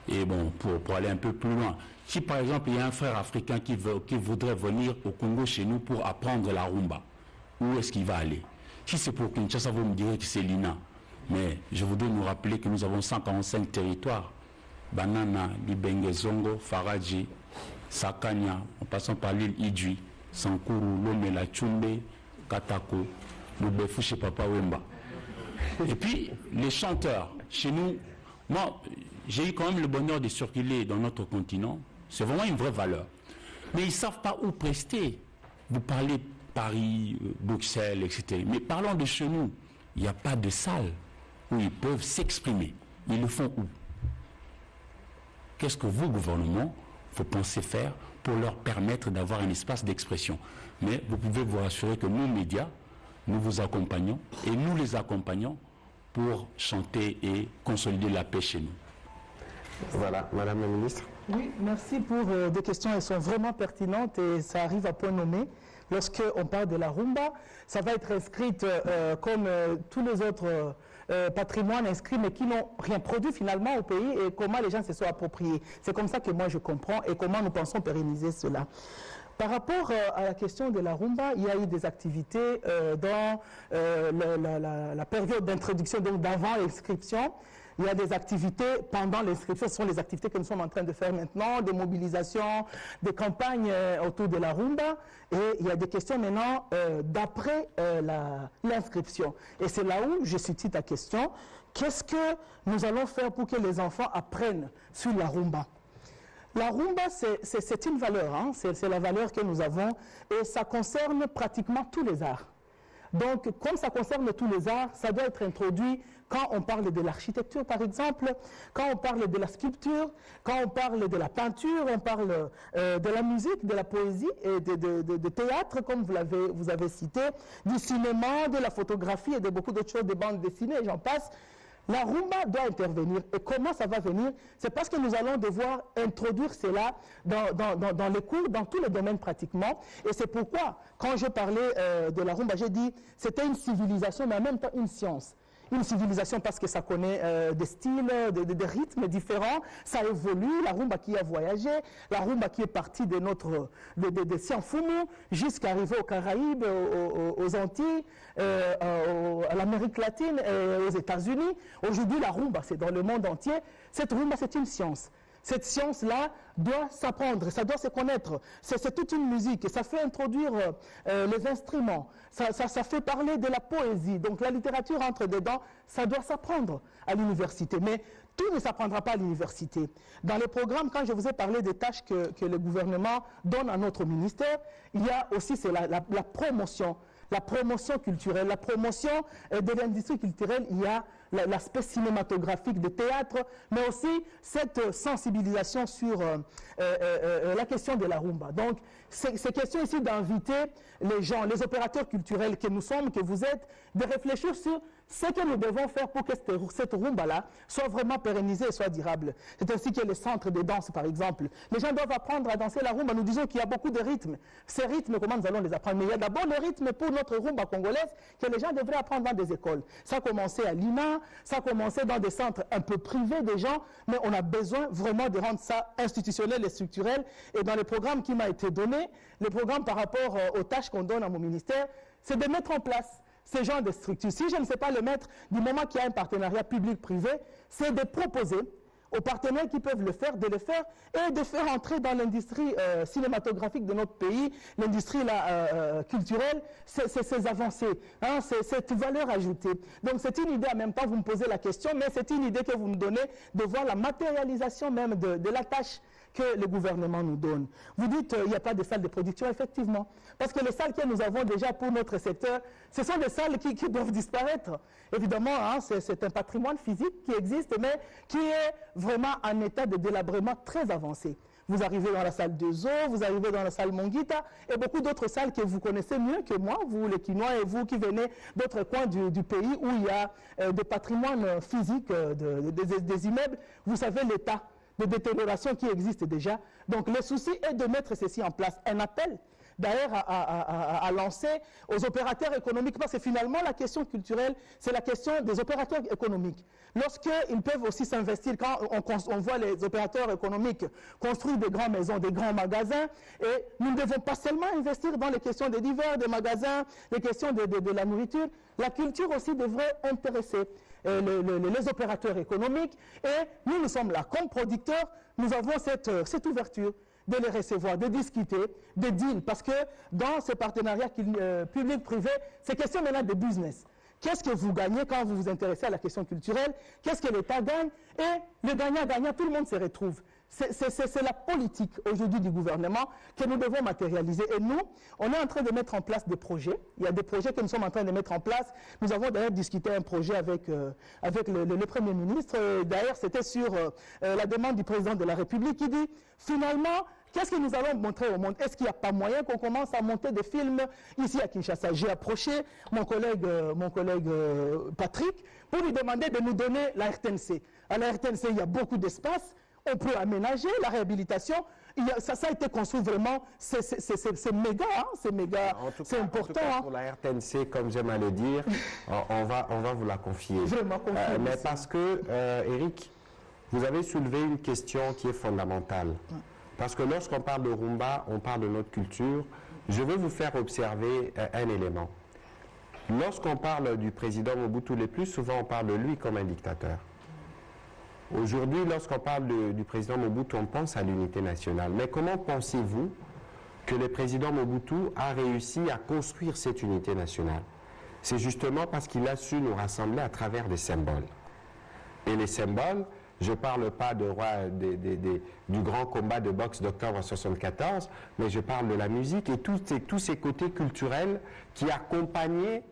Et bon, pour aller un peu plus loin, si par exemple il y a un frère africain qui voudrait venir au Congo chez nous pour apprendre la rumba, où est-ce qu'il va aller? Si c'est pour Kinshasa, vous me direz que c'est l'INA. Mais je voudrais nous rappeler que nous avons 145 territoires. Banana, Libenge, Zongo, Faradji, Sakanya, en passant par l'île Idjui, Sankuru, Lomela, Tchumbe, Katako, Lubefouche, Papa Wemba. Et puis, les chanteurs, chez nous, moi, j'ai eu quand même le bonheur de circuler dans notre continent. C'est vraiment une vraie valeur. Mais ils ne savent pas où prester. Vous parlez Paris, Bruxelles, etc. Mais parlons de chez nous. Il n'y a pas de salle où ils peuvent s'exprimer. Ils le font où? Qu'est-ce que vous, gouvernement, vous pensez faire pour leur permettre d'avoir un espace d'expression? Mais vous pouvez vous rassurer que nous, médias, nous vous accompagnons et nous les accompagnons pour chanter et consolider la paix chez nous. Voilà, Madame la Ministre. Oui, merci pour des questions. Elles sont vraiment pertinentes et ça arrive à point nommé. Lorsqu'on parle de la rumba, ça va être inscrite comme tous les autres patrimoines inscrits, mais qui n'ont rien produit finalement au pays et comment les gens se sont appropriés. C'est comme ça que moi je comprends et comment nous pensons pérenniser cela. Par rapport à la question de la rumba, il y a eu des activités dans la période d'introduction, donc d'avant l'inscription. Il y a des activités pendant l'inscription, ce sont les activités que nous sommes en train de faire maintenant, des mobilisations, des campagnes autour de la rumba. Et il y a des questions maintenant d'après l'inscription. Et c'est là où je suscite ta question. Qu'est-ce que nous allons faire pour que les enfants apprennent sur la rumba? La rumba, c'est une valeur, hein? C'est la valeur que nous avons et ça concerne pratiquement tous les arts. Donc, comme ça concerne tous les arts, ça doit être introduit quand on parle de l'architecture, par exemple, quand on parle de la sculpture, quand on parle de la peinture, on parle de la musique, de la poésie et de théâtre, comme vous avez cité, du cinéma, de la photographie et de beaucoup d'autres choses, des bandes dessinées, et j'en passe. La rumba doit intervenir. Et comment ça va venir? C'est parce que nous allons devoir introduire cela dans les cours, dans tous les domaines pratiquement. Et c'est pourquoi, quand je parlais de la rumba, j'ai dit c'était une civilisation, mais en même temps une science. Une civilisation parce que ça connaît des styles, des rythmes différents, ça évolue, la rumba qui a voyagé, la rumba qui est partie de Sianfumu jusqu'à arriver aux Caraïbes, aux Antilles, à l'Amérique latine, aux États-Unis. Aujourd'hui, la rumba, c'est dans le monde entier. Cette rumba, c'est une science. Cette science-là doit s'apprendre, ça doit se connaître. C'est toute une musique, ça fait introduire les instruments, ça fait parler de la poésie. Donc la littérature entre dedans, ça doit s'apprendre à l'université. Mais tout ne s'apprendra pas à l'université. Dans les programmes, quand je vous ai parlé des tâches que le gouvernement donne à notre ministère, il y a aussi la promotion. La promotion culturelle, la promotion de l'industrie culturelle, il y a l'aspect cinématographique de théâtre, mais aussi cette sensibilisation sur la question de la rumba. Donc, c'est question ici d'inviter les gens, les opérateurs culturels que nous sommes, que vous êtes, de réfléchir sur ce que nous devons faire pour que cette rumba-là soit vraiment pérennisée et soit durable. C'est ainsi que les centres de danse, par exemple. Les gens doivent apprendre à danser la rumba. Nous disons qu'il y a beaucoup de rythmes. Ces rythmes, comment nous allons les apprendre? Mais il y a d'abord le rythme pour notre rumba congolaise que les gens devraient apprendre dans des écoles. Ça a commencé à l'INA, ça a commencé dans des centres un peu privés des gens, mais on a besoin vraiment de rendre ça institutionnel et structurel. Et dans le programme qui m'a été donné, le programme par rapport aux tâches qu'on donne à mon ministère, c'est de mettre en place ces genres de structures. Si je ne sais pas le mettre, du moment qu'il y a un partenariat public-privé, c'est de proposer aux partenaires qui peuvent le faire, de le faire et de faire entrer dans l'industrie cinématographique de notre pays, l'industrie culturelle, ces avancées, hein, cette valeur ajoutée. Donc c'est une idée, en même temps vous me posez la question, mais c'est une idée que vous me donnez de voir la matérialisation même de la tâche que le gouvernement nous donne. Vous dites il n'y a pas de salles de production, effectivement. Parce que les salles que nous avons déjà pour notre secteur, ce sont des salles qui doivent disparaître. Évidemment, hein, c'est un patrimoine physique qui existe, mais qui est vraiment en état de délabrement très avancé. Vous arrivez dans la salle de Zoo, vous arrivez dans la salle Mongita et beaucoup d'autres salles que vous connaissez mieux que moi, vous les Quinois et vous qui venez d'autres coins du pays où il y a des patrimoines physiques, des immeubles. Vous savez l'état de détérioration qui existe déjà. Donc le souci est de mettre ceci en place. Un appel d'ailleurs à lancer aux opérateurs économiques, parce que finalement la question culturelle, c'est la question des opérateurs économiques. Lorsqu'ils peuvent aussi s'investir, quand on voit les opérateurs économiques construire des grandes maisons, des grands magasins, et nous ne devons pas seulement investir dans les questions des divers, des magasins, les questions de la nourriture, la culture aussi devrait intéresser les opérateurs économiques, et nous sommes là comme producteurs, nous avons cette ouverture de les recevoir, de discuter, de deals, parce que dans ces partenariats public-privé, c'est question maintenant de business. Qu'est-ce que vous gagnez quand vous vous intéressez à la question culturelle? Qu'est-ce que l'État gagne? Et le gagnant-gagnant, tout le monde se retrouve. C'est la politique aujourd'hui du gouvernement que nous devons matérialiser. Et nous, on est en train de mettre en place des projets. Il y a des projets que nous sommes en train de mettre en place. Nous avons d'ailleurs discuté un projet avec le Premier ministre. D'ailleurs, c'était sur la demande du Président de la République qui dit, finalement, qu'est-ce que nous allons montrer au monde? Est-ce qu'il n'y a pas moyen qu'on commence à monter des films ici à Kinshasa? J'ai approché mon collègue Patrick pour lui demander de nous donner la RTNC. À la RTNC, il y a beaucoup d'espace. On peut aménager la réhabilitation. Ça a été construit vraiment, c'est méga, hein, c'est important. En tout cas, pour la RTNC, comme j'aime à le dire, on va vous la confier. Vraiment confier. Mais parce que, Eric, vous avez soulevé une question qui est fondamentale. Parce que lorsqu'on parle de rumba, on parle de notre culture. Je veux vous faire observer un élément. Lorsqu'on parle du président Mobutu, le plus souvent on parle de lui comme un dictateur. Aujourd'hui, lorsqu'on parle du président Mobutu, on pense à l'unité nationale. Mais comment pensez-vous que le président Mobutu a réussi à construire cette unité nationale? C'est justement parce qu'il a su nous rassembler à travers des symboles. Et les symboles, je ne parle pas du grand combat de boxe d'octobre 1974, mais je parle de la musique et tous ces côtés culturels qui accompagnaient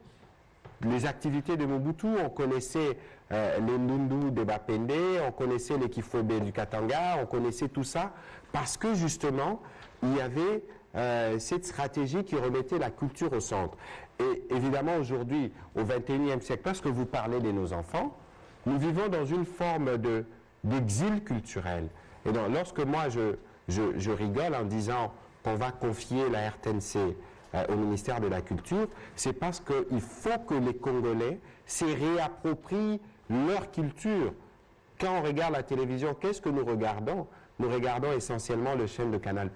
les activités de Mobutu. On connaissait les Ndundu de Bapende, on connaissait les Kifobe du Katanga, on connaissait tout ça parce que justement, il y avait cette stratégie qui remettait la culture au centre. Et évidemment, aujourd'hui, au XXIe siècle, parce que vous parlez de nos enfants, nous vivons dans une forme d'exil culturel. Et donc, lorsque moi, je rigole en disant qu'on va confier la RTNC au ministère de la Culture, c'est parce qu'il faut que les Congolais se réapproprient leur culture. Quand on regarde la télévision, qu'est-ce que nous regardons? Nous regardons essentiellement le chaîne de Canal+.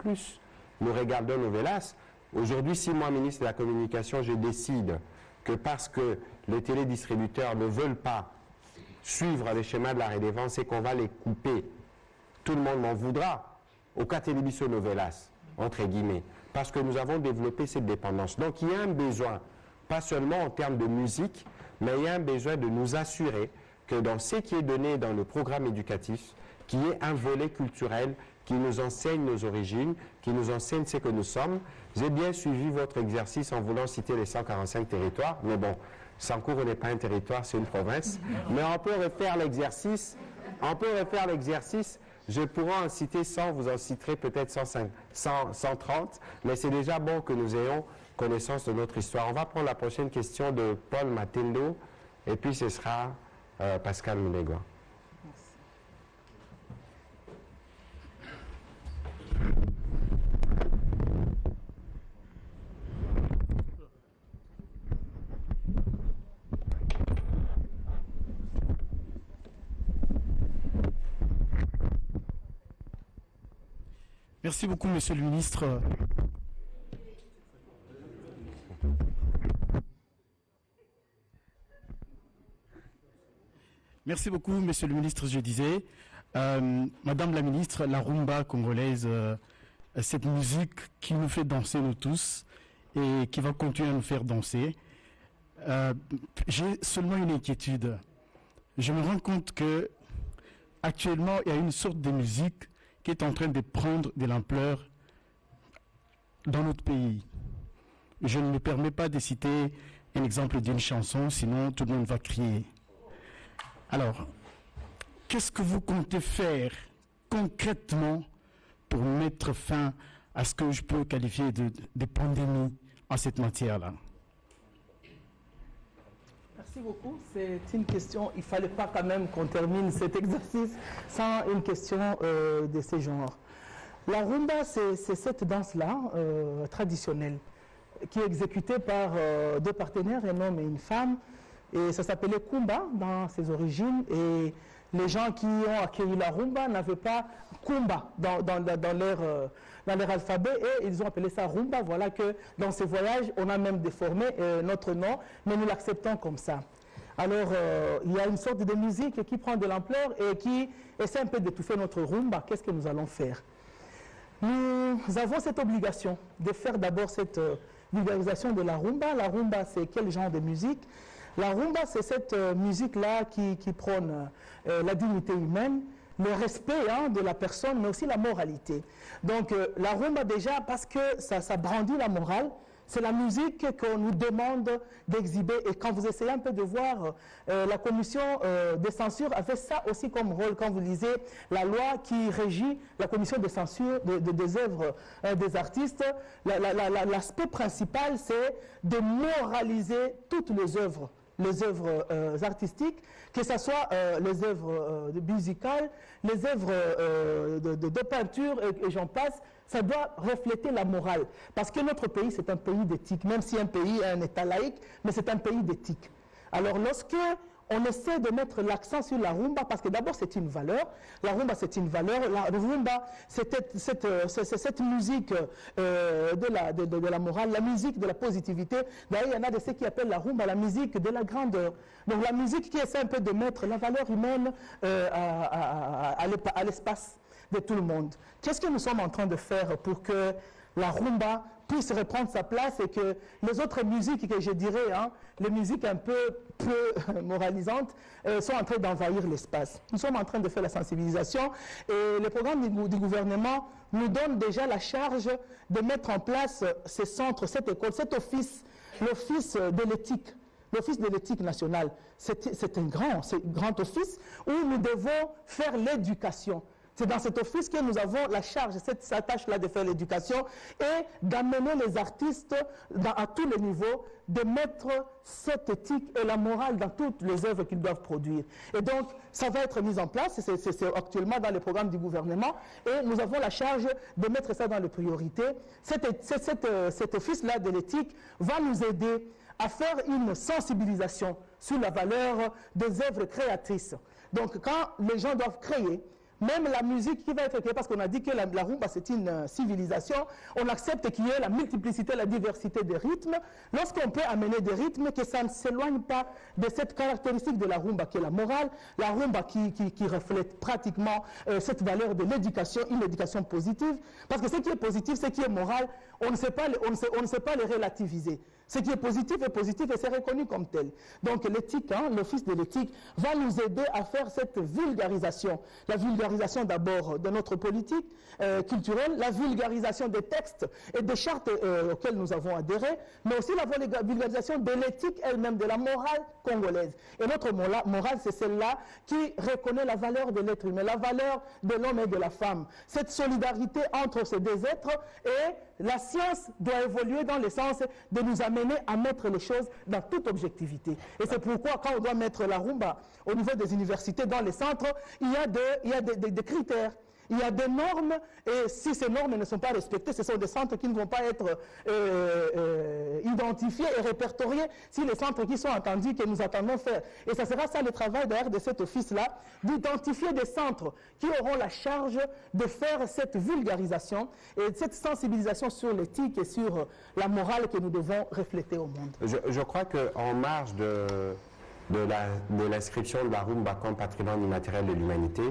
Nous regardons Novelas. Aujourd'hui, si moi, ministre de la Communication, je décide que parce que les télédistributeurs ne veulent pas suivre les schémas de la redevance et qu'on va les couper, tout le monde m'en voudra. Au cas télévision Novelas, entre guillemets, parce que nous avons développé cette dépendance. Donc il y a un besoin, pas seulement en termes de musique, mais il y a un besoin de nous assurer que dans ce qui est donné dans le programme éducatif, qu'il y ait un volet culturel qui nous enseigne nos origines, qui nous enseigne ce que nous sommes. J'ai bien suivi votre exercice en voulant citer les 145 territoires, mais bon, Sankourou n'est pas un territoire, c'est une province. Mais on peut refaire l'exercice. Je pourrais en citer 100, vous en citerez peut-être 130, mais c'est déjà bon que nous ayons connaissance de notre histoire. On va prendre la prochaine question de Paul Matendo, et puis ce sera Pascal Munegwa. Merci beaucoup, Monsieur le Ministre. Merci beaucoup, Monsieur le Ministre, je disais. Madame la Ministre, la rumba congolaise, cette musique qui nous fait danser nous tous et qui va continuer à nous faire danser. J'ai seulement une inquiétude. Je me rends compte que actuellement, il y a une sorte de musique qui est en train de prendre de l'ampleur dans notre pays. Je ne me permets pas de citer un exemple d'une chanson, sinon tout le monde va crier. Alors, qu'est-ce que vous comptez faire concrètement pour mettre fin à ce que je peux qualifier de pandémie en cette matière-là? Merci beaucoup. C'est une question, il ne fallait pas quand même qu'on termine cet exercice sans une question de ce genre. La rumba, c'est cette danse-là, traditionnelle, qui est exécutée par deux partenaires, un homme et une femme. Et ça s'appelait Kumba dans ses origines. Et les gens qui ont accueilli la rumba n'avaient pas Kumba dans leur alphabet et ils ont appelé ça rumba. Voilà que dans ces voyages, on a même déformé notre nom, mais nous l'acceptons comme ça. Alors, il y a une sorte de musique qui prend de l'ampleur et qui essaie un peu d'étouffer notre rumba. Qu'est-ce que nous allons faire? Nous avons cette obligation de faire d'abord cette vulgarisation de la rumba. La rumba, c'est quel genre de musique? La rumba, c'est cette musique-là qui prône la dignité humaine, le respect de la personne, mais aussi la moralité. Donc, la rumba, déjà, parce que ça brandit la morale, c'est la musique qu'on nous demande d'exhiber. Et quand vous essayez un peu de voir, la commission de censure avait ça aussi comme rôle. Quand vous lisez la loi qui régit la commission de censure des œuvres des artistes, l'aspect principal, c'est de moraliser toutes les œuvres artistiques, que ce soit les œuvres musicales, les œuvres de peinture et j'en passe. Ça doit refléter la morale. Parce que notre pays, c'est un pays d'éthique, même si un pays est un État laïque, mais c'est un pays d'éthique. Alors lorsque on essaie de mettre l'accent sur la rumba, parce que d'abord c'est une valeur, la rumba c'est une valeur, la rumba c'est cette musique de la morale, la musique de la positivité. D'ailleurs il y en a de ceux qui appellent la rumba la musique de la grandeur. Donc la musique qui essaie un peu de mettre la valeur humaine à l'espace de tout le monde. Qu'est-ce que nous sommes en train de faire pour que la rumba puisse reprendre sa place et que les autres musiques que je dirais, les musiques un peu moralisantes, sont en train d'envahir l'espace. Nous sommes en train de faire la sensibilisation et le programme du gouvernement nous donne déjà la charge de mettre en place ce centre, cette école, cet office, l'office de l'éthique. L'Office de l'éthique nationale. C'est un grand office où nous devons faire l'éducation. C'est dans cet office que nous avons la charge, cette tâche-là de faire l'éducation et d'amener les artistes à tous les niveaux, de mettre cette éthique et la morale dans toutes les œuvres qu'ils doivent produire. Et donc, ça va être mis en place, c'est actuellement dans les programmes du gouvernement, et nous avons la charge de mettre ça dans les priorités. Cet office-là de l'éthique va nous aider à faire une sensibilisation sur la valeur des œuvres créatrices. Donc, quand les gens doivent créer, même la musique qui va être créée, parce qu'on a dit que la rumba c'est une civilisation, on accepte qu'il y ait la multiplicité, la diversité des rythmes. Lorsqu'on peut amener des rythmes, que ça ne s'éloigne pas de cette caractéristique de la rumba qui est la morale, la rumba qui reflète pratiquement cette valeur de l'éducation, une éducation positive. Parce que ce qui est positif, ce qui est moral, on ne sait pas les relativiser. Ce qui est positif et c'est reconnu comme tel. Donc l'éthique, l'office de l'éthique, va nous aider à faire cette vulgarisation. La vulgarisation d'abord de notre politique culturelle, la vulgarisation des textes et des chartes auxquelles nous avons adhéré, mais aussi la vulgarisation de l'éthique elle-même, de la morale congolaise. Et notre morale, c'est celle-là qui reconnaît la valeur de l'être humain, la valeur de l'homme et de la femme. Cette solidarité entre ces deux êtres, et la science doit évoluer dans le sens de nous amener à mettre les choses dans toute objectivité. Et c'est pourquoi quand on doit mettre la rumba au niveau des universités, dans les centres, il y a des critères. Il y a des normes, et si ces normes ne sont pas respectées, ce sont des centres qui ne vont pas être identifiés et répertoriés si les centres qui sont attendus, que nous attendons faire. Et ça sera ça le travail d'ailleurs de cet office-là, d'identifier des centres qui auront la charge de faire cette vulgarisation et cette sensibilisation sur l'éthique et sur la morale que nous devons refléter au monde. Je crois qu'en marge de l'inscription de la rumba comme patrimoine immatériel de l'humanité,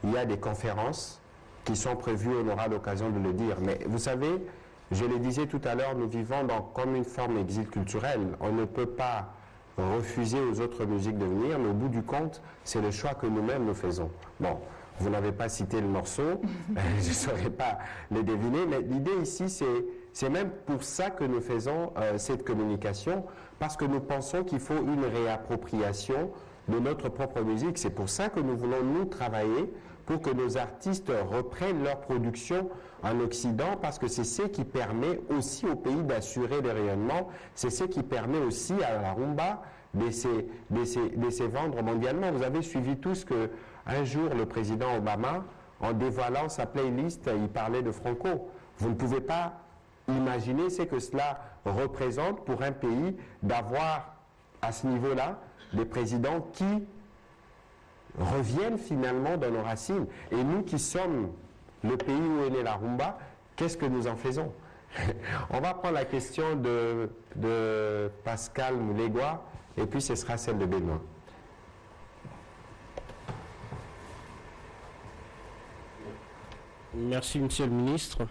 il y a des conférences qui sont prévues, on aura l'occasion de le dire. Mais vous savez, je le disais tout à l'heure, nous vivons comme une forme d'exil culturel. On ne peut pas refuser aux autres musiques de venir, mais au bout du compte, c'est le choix que nous-mêmes nous faisons. Bon, vous n'avez pas cité le morceau, je ne saurais pas le deviner, mais l'idée ici, c'est même pour ça que nous faisons cette communication, parce que nous pensons qu'il faut une réappropriation de notre propre musique. C'est pour ça que nous voulons nous travailler pour que nos artistes reprennent leur production en Occident, parce que c'est ce qui permet aussi au pays d'assurer le rayonnement, c'est ce qui permet aussi à la rumba de se vendre mondialement. Vous avez suivi tous qu'un jour le président Obama, en dévoilant sa playlist, il parlait de Franco. Vous ne pouvez pas imaginer ce que cela représente pour un pays d'avoir à ce niveau-là des présidents qui reviennent finalement dans nos racines. Et nous qui sommes le pays où est née la rumba, qu'est-ce que nous en faisons? On va prendre la question de Pascal Moulégois et puis ce sera celle de Benoît. Merci, Monsieur le Ministre.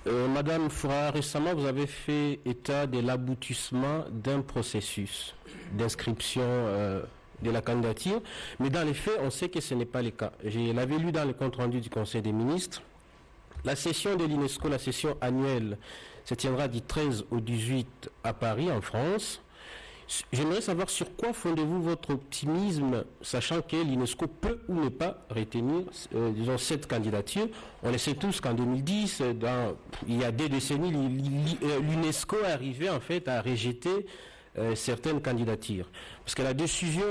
Madame Foura, récemment, vous avez fait état de l'aboutissement d'un processus d'inscription de la candidature, mais dans les faits, on sait que ce n'est pas le cas. Je l'avais lu dans le compte-rendu du Conseil des ministres. La session de l'UNESCO, la session annuelle, se tiendra du 13 au 18 à Paris, en France. J'aimerais savoir sur quoi fondez-vous votre optimisme, sachant que l'UNESCO peut ou ne pas retenir, disons, cette candidature. On le sait tous qu'en 2010, il y a 2 décennies, l'UNESCO est arrivé en fait à rejeter certaines candidatures. Parce que la décision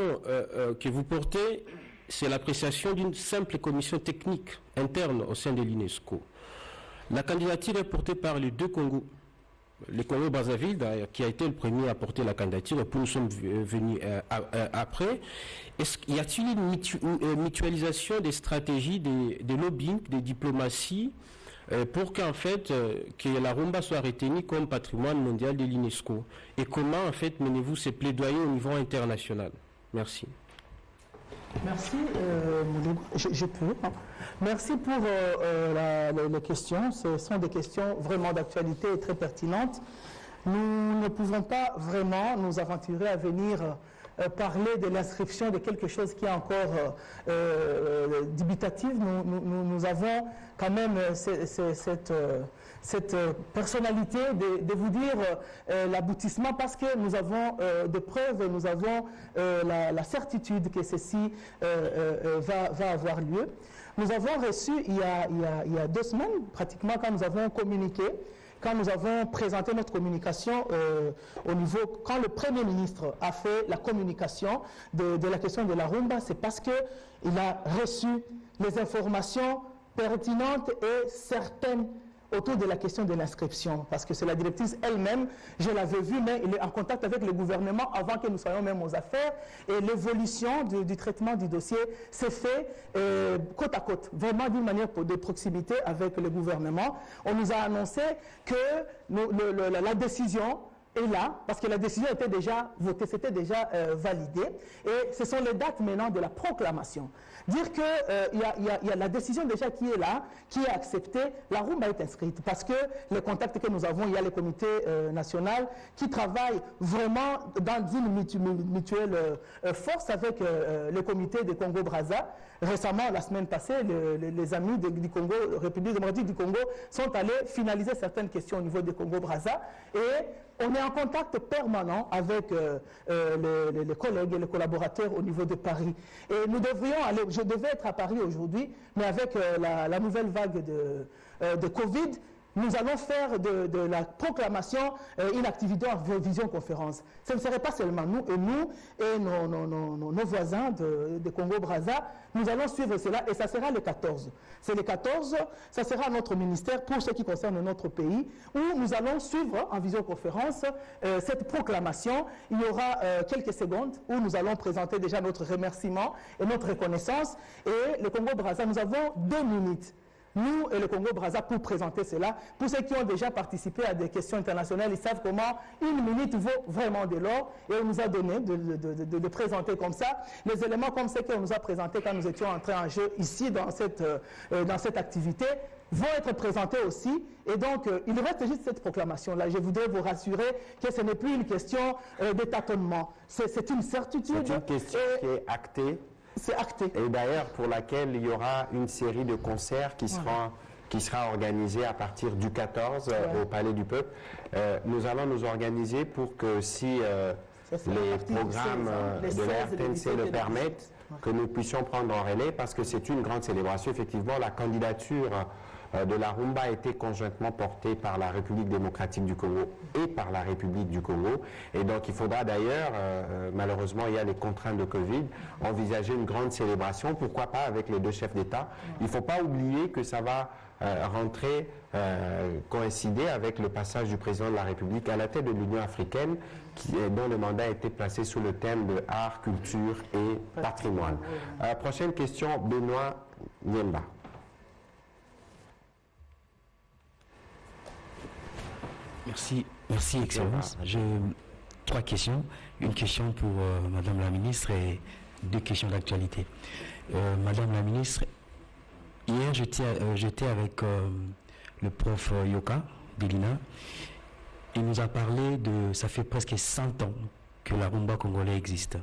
que vous portez, c'est l'appréciation d'une simple commission technique interne au sein de l'UNESCO. La candidature est portée par les 2 Congos. Le Congo-Brazzaville, qui a été le premier à porter la candidature, et puis nous sommes venus après. Y a-t-il une mutualisation des stratégies, des lobbying, des diplomaties, pour qu'en fait, que la rumba soit retenue comme patrimoine mondial de l'UNESCO? Et comment, en fait, menez-vous ces plaidoyers au niveau international? Merci. Merci, je peux. Merci pour les questions. Ce sont des questions vraiment d'actualité et très pertinentes. Nous ne pouvons pas vraiment nous aventurer à venir parler de l'inscription de quelque chose qui est encore dubitatif. Nous avons quand même cette personnalité de vous dire l'aboutissement, parce que nous avons des preuves, nous avons la certitude que ceci va avoir lieu. Nous avons reçu il y a 2 semaines, pratiquement, quand nous avons communiqué, quand nous avons présenté notre communication au niveau, quand le Premier ministre a fait la communication de la question de la rumba, c'est parce qu'il a reçu les informations pertinentes et certaines autour de la question de l'inscription, parce que c'est la directrice elle-même, je l'avais vue, mais il est en contact avec le gouvernement avant que nous soyons même aux affaires, et l'évolution du traitement du dossier s'est fait côte à côte, vraiment d'une manière de proximité avec le gouvernement. On nous a annoncé que la décision est là, parce que la décision était déjà votée, c'était déjà validé, et ce sont les dates maintenant de la proclamation. Dire qu'il y a la décision déjà qui est là, qui est acceptée, la rumba est inscrite, parce que les contacts que nous avons, il y a le comité national qui travaille vraiment dans une mutuelle force avec le comité de Congo-Brazza. Récemment, la semaine passée, les amis du Congo, République démocratique du Congo, sont allés finaliser certaines questions au niveau de Congo-Brazza, et on est en contact permanent avec les collègues et les collaborateurs au niveau de Paris. Et nous devrions aller, je devais être à Paris aujourd'hui, mais avec la nouvelle vague de Covid, nous allons faire de la proclamation une activité en visioconférence. Ce ne serait pas seulement nous et nos voisins de Congo-Brazza. Nous allons suivre cela et ça sera le 14. C'est le 14, ça sera notre ministère pour ce qui concerne notre pays, où nous allons suivre en visioconférence cette proclamation. Il y aura quelques secondes où nous allons présenter déjà notre remerciement et notre reconnaissance. Et le Congo-Brazza, nous avons 2 minutes. Nous et le Congo-Brazza pour présenter cela. Pour ceux qui ont déjà participé à des questions internationales, ils savent comment 1 minute vaut vraiment de l'or, et on nous a donné de le présenter comme ça. Les éléments comme ceux qu'on nous a présentés quand nous étions entrés en jeu ici dans cette activité vont être présentés aussi, et donc il reste juste cette proclamation-là. Je voudrais vous rassurer que ce n'est plus une question de tâtonnement. C'est une certitude. C'est une question qui est actée. C'est acté. Et d'ailleurs, pour laquelle il y aura une série de concerts qui sera organisée à partir du 14 au Palais du Peuple. Nous allons nous organiser pour que si les programmes de la RTNC le permettent, que nous puissions prendre en relais parce que c'est une grande célébration. Effectivement, la candidature de la rumba a été conjointement portée par la République démocratique du Congo et par la République du Congo. Et donc il faudra d'ailleurs, malheureusement il y a les contraintes de Covid, envisager une grande célébration, pourquoi pas avec les deux chefs d'État. Il ne faut pas oublier que ça va coïncider avec le passage du président de la République à la tête de l'Union africaine, dont le mandat a été placé sous le thème de art, culture et patrimoine. Prochaine question, Benoît Niemba. Merci Excellence. J'ai 3 questions. Une question pour Madame la Ministre et 2 questions d'actualité. Madame la Ministre, hier j'étais avec le prof Yoka Delina. Il nous a parlé de, ça fait presque 100 ans que la rumba congolaise existe.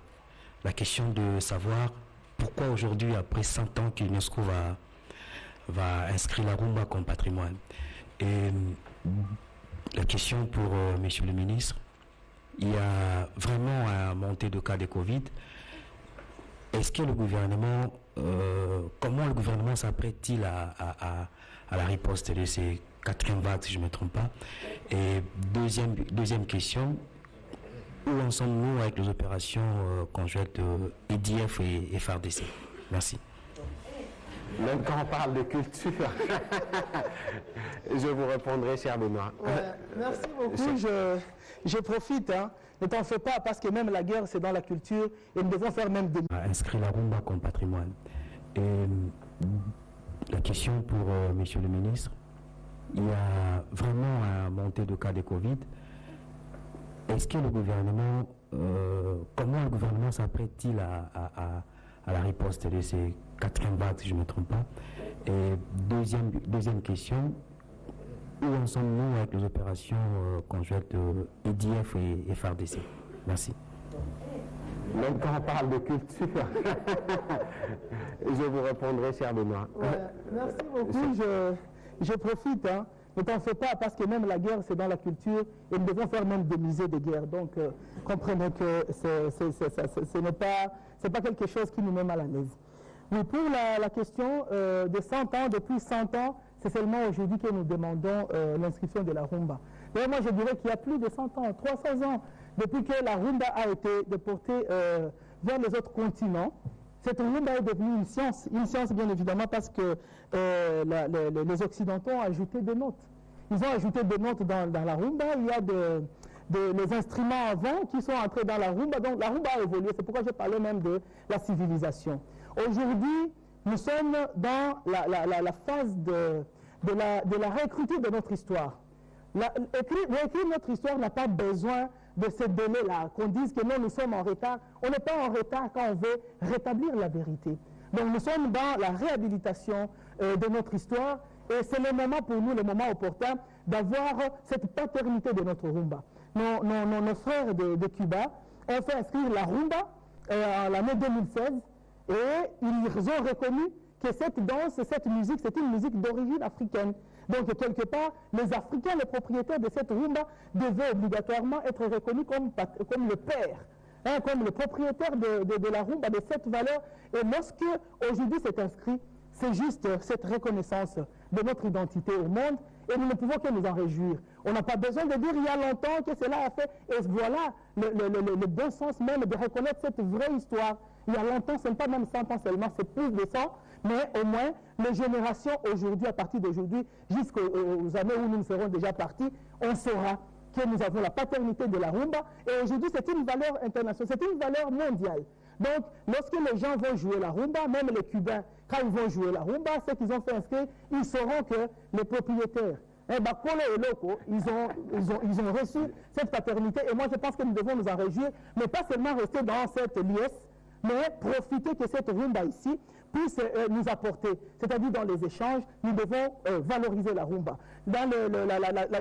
La question de savoir pourquoi aujourd'hui, après 100 ans, qu'UNESCO va inscrire la rumba comme patrimoine. Et la question pour Monsieur le ministre, il y a vraiment une montée de cas de Covid. Est-ce que le gouvernement, comment le gouvernement s'apprête-t-il à la riposte de ces 4e vagues, si je ne me trompe pas? Et deuxième question, où en sommes-nous avec les opérations conjointes de EDF et FARDC? Merci. Même quand on parle de culture, je vous répondrai, cher Benoît. Merci beaucoup. Je profite. Ne t'en fais pas, parce que même la guerre, c'est dans la culture, et nous devons faire même des... Inscrire la rumba comme patrimoine. Et la question pour Monsieur le ministre, il y a vraiment une montée de cas de Covid. Est-ce que le gouvernement, comment le gouvernement s'apprête-t-il à la riposte de ces 4e vagues, si je ne me trompe pas? Et deuxième question, où en sommes-nous avec les opérations conjointes de EDF et FARDC? Merci. Même quand on parle de culture, je vous répondrai, cher Benoît. Merci beaucoup. Je profite. Ne t'en fais pas, parce que même la guerre, c'est dans la culture, et nous devons faire même des musées de guerre. Donc, comprenez que ce n'est pas quelque chose qui nous met mal à l'aise. Mais pour la question de 100 ans, depuis 100 ans, c'est seulement aujourd'hui que nous demandons l'inscription de la rumba. D'ailleurs, moi, je dirais qu'il y a plus de 100 ans, 300 ans, depuis que la rumba a été déportée vers les autres continents. Cette rumba est devenue une science bien évidemment, parce que les Occidentaux ont ajouté des notes. Ils ont ajouté des notes dans la rumba. Il y a les instruments avant qui sont entrés dans la rumba. Donc la rumba a évolué. C'est pourquoi je parlais même de la civilisation. Aujourd'hui, nous sommes dans la phase de la réécriture de notre histoire. Réécrire notre histoire n'a pas besoin de ce délai-là, qu'on dise que non, nous sommes en retard. On n'est pas en retard quand on veut rétablir la vérité. Donc nous sommes dans la réhabilitation de notre histoire, et c'est le moment pour nous, le moment opportun, d'avoir cette paternité de notre rumba. Nos frères de Cuba ont fait inscrire la rumba en l'année 2016, et ils ont reconnu que cette danse, cette musique, c'est une musique d'origine africaine. Donc, quelque part, les Africains, les propriétaires de cette rumba, devaient obligatoirement être reconnus comme le père, comme le propriétaire de la rumba, de cette valeur. Et lorsque, aujourd'hui, c'est inscrit, c'est juste cette reconnaissance de notre identité au monde, et nous ne pouvons que nous en réjouir. On n'a pas besoin de dire il y a longtemps que cela a fait, et voilà le bon sens même de reconnaître cette vraie histoire. Il y a longtemps, ce n'est pas même 100 ans seulement, c'est plus de 100, mais au moins, les générations aujourd'hui, à partir d'aujourd'hui, jusqu'aux années où nous serons déjà partis, on saura que nous avons la paternité de la rumba, et aujourd'hui, c'est une valeur internationale, c'est une valeur mondiale. Donc, lorsque les gens vont jouer la rumba, même les Cubains, quand ils vont jouer la rumba, ceux qu'ils ont fait inscrire, ils sauront que les propriétaires, Bakolo et Loko, ils ont reçu cette paternité, et moi je pense que nous devons nous en réjouir, mais pas seulement rester dans cette liesse, mais profiter que cette rumba ici puisse nous apporter, c'est-à-dire dans les échanges, nous devons valoriser la rumba. Dans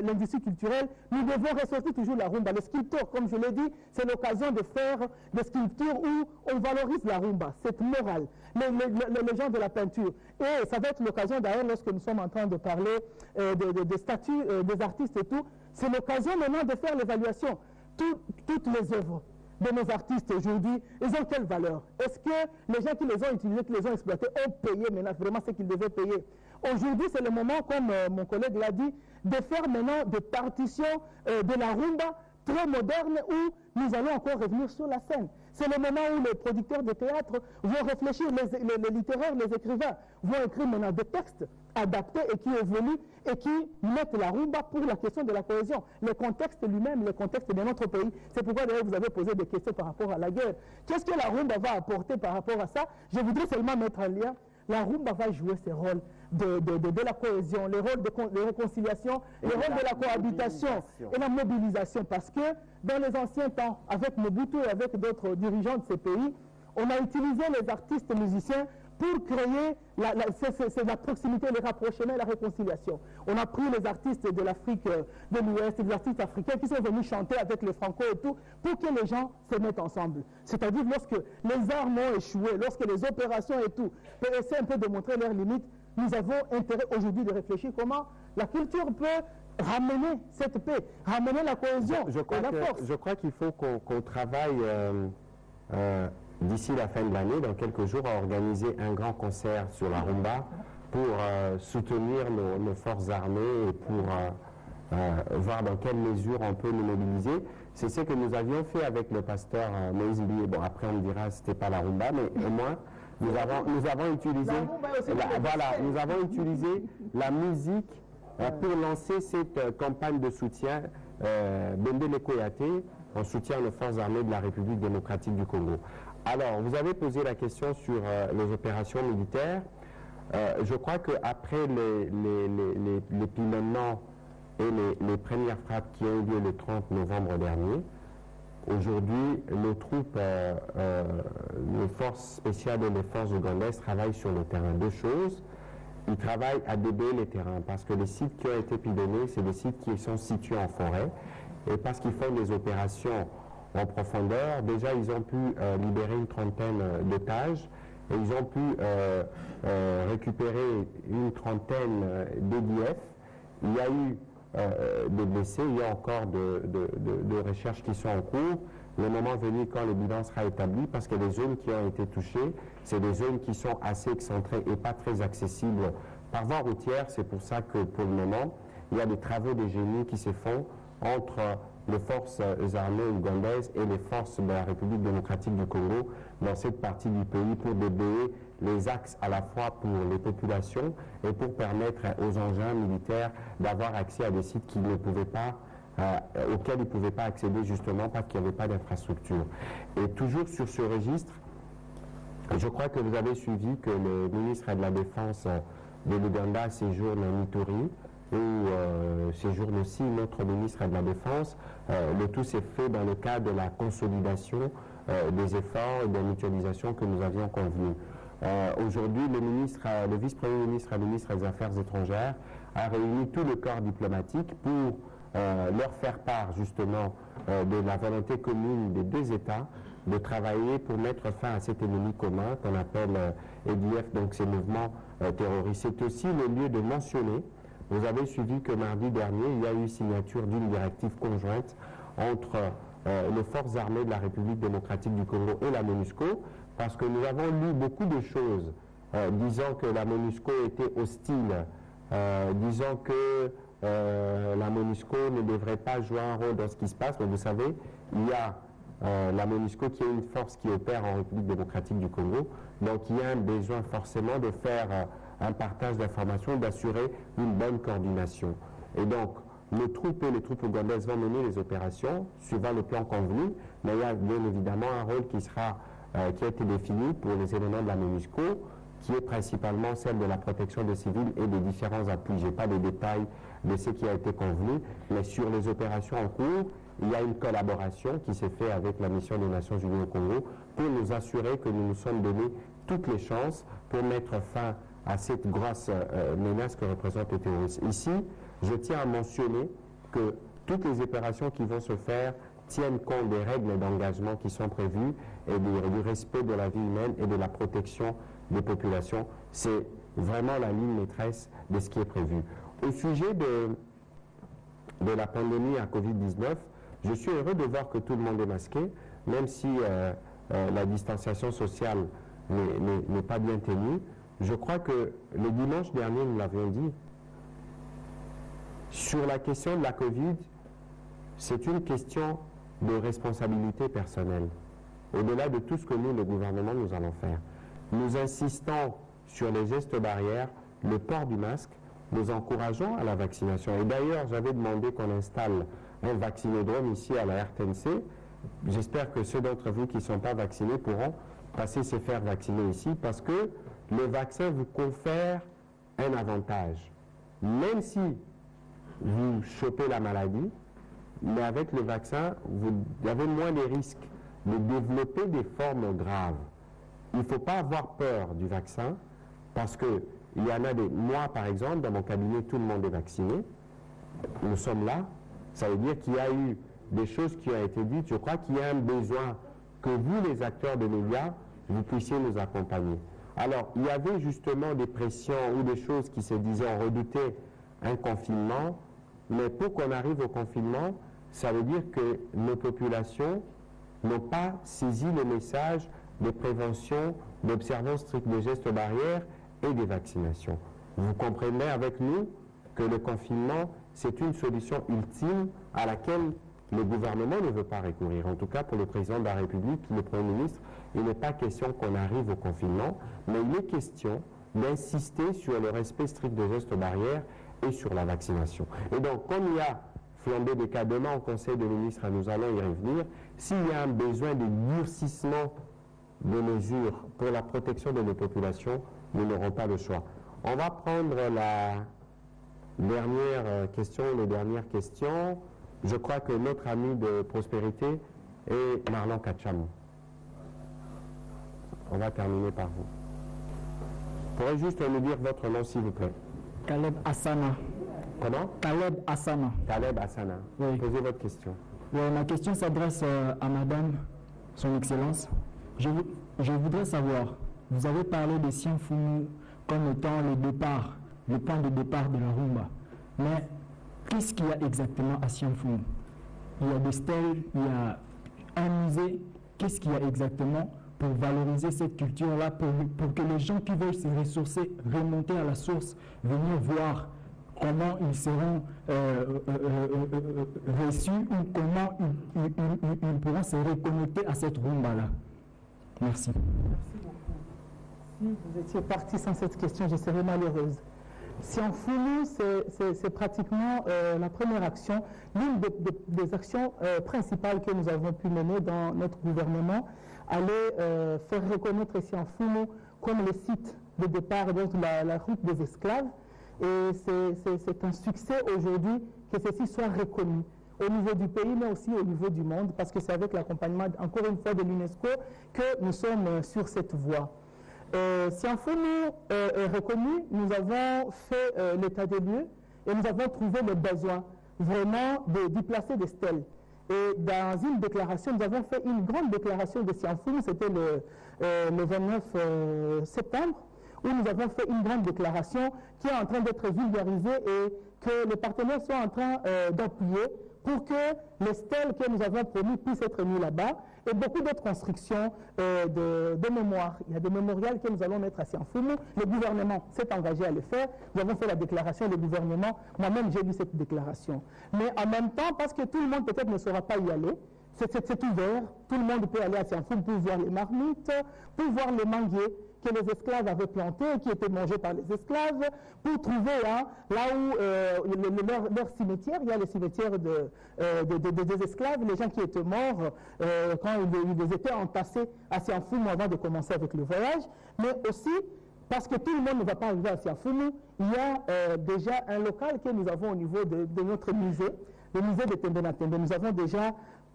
l'industrie culturelle, nous devons ressortir toujours la rumba. Les sculpteurs, comme je l'ai dit, c'est l'occasion de faire des sculptures où on valorise la rumba, cette morale, les gens de la peinture. Et ça va être l'occasion d'ailleurs, lorsque nous sommes en train de parler des statuts des artistes et tout, c'est l'occasion maintenant de faire l'évaluation. Toutes les œuvres de nos artistes aujourd'hui, ils ont quelle valeur? Est-ce que les gens qui les ont utilisés, qui les ont exploités, ont payé maintenant vraiment ce qu'ils devaient payer? Aujourd'hui, c'est le moment, comme mon collègue l'a dit, de faire maintenant des partitions de la rumba très moderne où nous allons encore revenir sur la scène. C'est le moment où les producteurs de théâtre vont réfléchir, les littéraires, les écrivains vont écrire maintenant des textes adaptés et qui évoluent et qui mettent la rumba pour la question de la cohésion. Le contexte lui-même, le contexte de notre pays. C'est pourquoi d'ailleurs vous avez posé des questions par rapport à la guerre. Qu'est-ce que la rumba va apporter par rapport à ça? Je voudrais seulement mettre en lien. La rumba va jouer ses rôles de la cohésion, les rôles de réconciliation, les rôles de la cohabitation et la mobilisation. Parce que dans les anciens temps, avec Mobutu et avec d'autres dirigeants de ces pays, on a utilisé les artistes musiciens pour créer la proximité, le rapprochement et la réconciliation. On a pris les artistes de l'Afrique de l'Ouest, les artistes africains qui sont venus chanter avec les Franco et tout, pour que les gens se mettent ensemble. C'est-à-dire lorsque les armes ont échoué, lorsque les opérations et tout, pour essayer un peu de montrer leurs limites, nous avons intérêt aujourd'hui de réfléchir comment la culture peut ramener cette paix, ramener la cohésion et la force. Je crois qu'il faut qu'on travaille d'ici la fin de l'année, dans quelques jours, à organiser un grand concert sur la rumba pour soutenir nos forces armées et pour voir dans quelle mesure on peut nous mobiliser. C'est ce que nous avions fait avec le pasteur Moïse Billet. Bon, après on me dira que ce n'était pas la rumba, mais au moins nous avons utilisé la musique pour lancer cette campagne de soutien Bembele Koyate en soutien aux forces armées de la République démocratique du Congo. Alors, vous avez posé la question sur les opérations militaires. Je crois qu'après les pilonnements et les premières frappes qui ont eu lieu le 30 novembre dernier, aujourd'hui, nos troupes, les forces spéciales et les forces ougandaises travaillent sur le terrain. Deux choses. Ils travaillent à débayer les terrains parce que les sites qui ont été pilonnés, c'est des sites qui sont situés en forêt et parce qu'ils font des opérations en profondeur. Déjà, ils ont pu libérer une trentaine d'otages et ils ont pu récupérer une trentaine d'EDF. Il y a eu des blessés, il y a encore de recherches qui sont en cours. Le moment venu quand le bilan sera établi, parce que les zones qui ont été touchées, c'est des zones qui sont assez excentrées et pas très accessibles par voie routière. C'est pour ça que pour le moment, il y a des travaux de génie qui se font entre les forces armées ougandaises et les forces de la République démocratique du Congo dans cette partie du pays pour débayer les axes à la fois pour les populations et pour permettre aux engins militaires d'avoir accès à des sites qu'ils ne pouvaient pas, auxquels ils ne pouvaient pas accéder justement parce qu'il n'y avait pas d'infrastructure. Et toujours sur ce registre, je crois que vous avez suivi que le ministre de la Défense de l'Ouganda séjourne en Ituri, où séjourne aussi notre ministre de la Défense. Le tout s'est fait dans le cadre de la consolidation des efforts et de la mutualisation que nous avions convenu. Aujourd'hui, le vice-premier ministre et le ministre des Affaires étrangères a réuni tout le corps diplomatique pour leur faire part justement de la volonté commune des deux États de travailler pour mettre fin à cet ennemi commun qu'on appelle EDF, donc ces mouvements terroristes. C'est aussi le lieu de mentionner. Vous avez suivi que mardi dernier, il y a eu signature d'une directive conjointe entre les forces armées de la République démocratique du Congo et la MONUSCO, parce que nous avons lu beaucoup de choses disant que la MONUSCO était hostile, disant que la MONUSCO ne devrait pas jouer un rôle dans ce qui se passe. Mais vous savez, il y a la MONUSCO qui est une force qui opère en République démocratique du Congo, donc il y a un besoin forcément de faire un partage d'informations, d'assurer une bonne coordination. Et donc, nos troupes et les troupes ougandaises vont mener les opérations suivant le plan convenu, mais il y a bien évidemment un rôle qui a été défini pour les éléments de la MONUSCO, qui est principalement celle de la protection des civils et des différents appuis. Je n'ai pas les détails de ce qui a été convenu, mais sur les opérations en cours, il y a une collaboration qui s'est faite avec la mission des Nations Unies au Congo pour nous assurer que nous nous sommes donné toutes les chances pour mettre fin à cette grosse menace que représente le terrorisme. Ici, je tiens à mentionner que toutes les opérations qui vont se faire tiennent compte des règles d'engagement qui sont prévues et du respect de la vie humaine et de la protection des populations. C'est vraiment la ligne maîtresse de ce qui est prévu. Au sujet de la pandémie à Covid-19, je suis heureux de voir que tout le monde est masqué. même si la distanciation sociale n'est pas bien tenue. Je crois que le dimanche dernier, nous l'avions dit, sur la question de la Covid, c'est une question de responsabilité personnelle. Au-delà de tout ce que nous, le gouvernement, nous allons faire. Nous insistons sur les gestes barrières, le port du masque, nous encourageons à la vaccination. Et d'ailleurs, j'avais demandé qu'on installe un vaccinodrome ici à la RTNC. J'espère que ceux d'entre vous qui ne sont pas vaccinés pourront passer se faire vacciner ici, parce que le vaccin vous confère un avantage. Même si vous chopez la maladie, mais avec le vaccin, vous avez moins de risques de développer des formes graves. Il ne faut pas avoir peur du vaccin, parce que il y en a des... Moi, par exemple, dans mon cabinet, tout le monde est vacciné. Nous sommes là. Ça veut dire qu'il y a eu des choses qui ont été dites. Je crois qu'il y a un besoin que vous, les acteurs de médias, vous puissiez nous accompagner. Alors, il y avait justement des pressions ou des choses qui se disaient, on redoutait un confinement, mais pour qu'on arrive au confinement, ça veut dire que nos populations n'ont pas saisi le message de prévention, d'observance stricte des gestes barrières et des vaccinations. Vous comprendrez avec nous que le confinement, c'est une solution ultime à laquelle le gouvernement ne veut pas recourir. En tout cas, pour le président de la République, le Premier ministre, il n'est pas question qu'on arrive au confinement, mais il est question d'insister sur le respect strict des gestes barrières et sur la vaccination. Et donc, comme il y a flambé des cas demain au Conseil des ministres, nous allons y revenir, s'il y a un besoin de durcissement de mesures pour la protection de nos populations, nous n'aurons pas le choix. On va prendre la dernière question, les dernières questions. Je crois que notre ami de Prospérité est Marlon Kacham. On va terminer par vous. Vous pourrez juste nous dire votre nom, s'il vous plaît. Caleb Assana. Comment? Caleb Assana. Caleb Assana. Oui. Posez votre question. Oui, ma question s'adresse à Madame, Son Excellence. Je voudrais savoir, vous avez parlé de Sianfounou comme étant le point de départ de la rumba. Mais qu'est-ce qu'il y a exactement à Sianfounou? Il y a des stèles, il y a un musée. Qu'est-ce qu'il y a exactement pour valoriser cette culture-là, pour que les gens qui veulent se ressourcer, remonter à la source, venir voir comment ils seront reçus ou comment ils pourront se reconnecter à cette rumba-là. Merci. Merci beaucoup. Si vous étiez parti sans cette question, je serais malheureuse. Sianfounou, c'est pratiquement la première action, l'une des actions principales que nous avons pu mener dans notre gouvernement, aller faire reconnaître Sianfounou comme le site de départ de la route des esclaves. Et c'est un succès aujourd'hui que ceci soit reconnu au niveau du pays, mais aussi au niveau du monde, parce que c'est avec l'accompagnement, encore une fois, de l'UNESCO que nous sommes sur cette voie. Sianfounou est reconnu, nous avons fait l'état des lieux et nous avons trouvé le besoin vraiment d'y placer des stèles. Et dans une déclaration, nous avons fait une grande déclaration de Sianfounou, c'était le 29 septembre, où nous avons fait une grande déclaration qui est en train d'être vulgarisée et que les partenaires sont en train d'appuyer pour que les stèles que nous avons promis puissent être mises là-bas et beaucoup d'autres constructions de mémoire. Il y a des mémorials que nous allons mettre à Sianfounou. Le gouvernement s'est engagé à le faire. Nous avons fait la déclaration, le gouvernement, moi-même j'ai lu cette déclaration. Mais en même temps, parce que tout le monde peut-être ne saura pas y aller, c'est ouvert, tout le monde peut aller à Sianfounou pour voir les marmites, pour voir les manguiers que les esclaves avaient plantés et qui étaient mangés par les esclaves, pour trouver là où leur cimetière, il y a le cimetière des esclaves, les gens qui étaient morts quand ils étaient entassés à Sianfounou avant de commencer avec le voyage, mais aussi parce que tout le monde ne va pas arriver à Sianfounou, il y a déjà un local que nous avons au niveau de notre musée, le musée de Tembe-na-Tembe. Nous avons déjà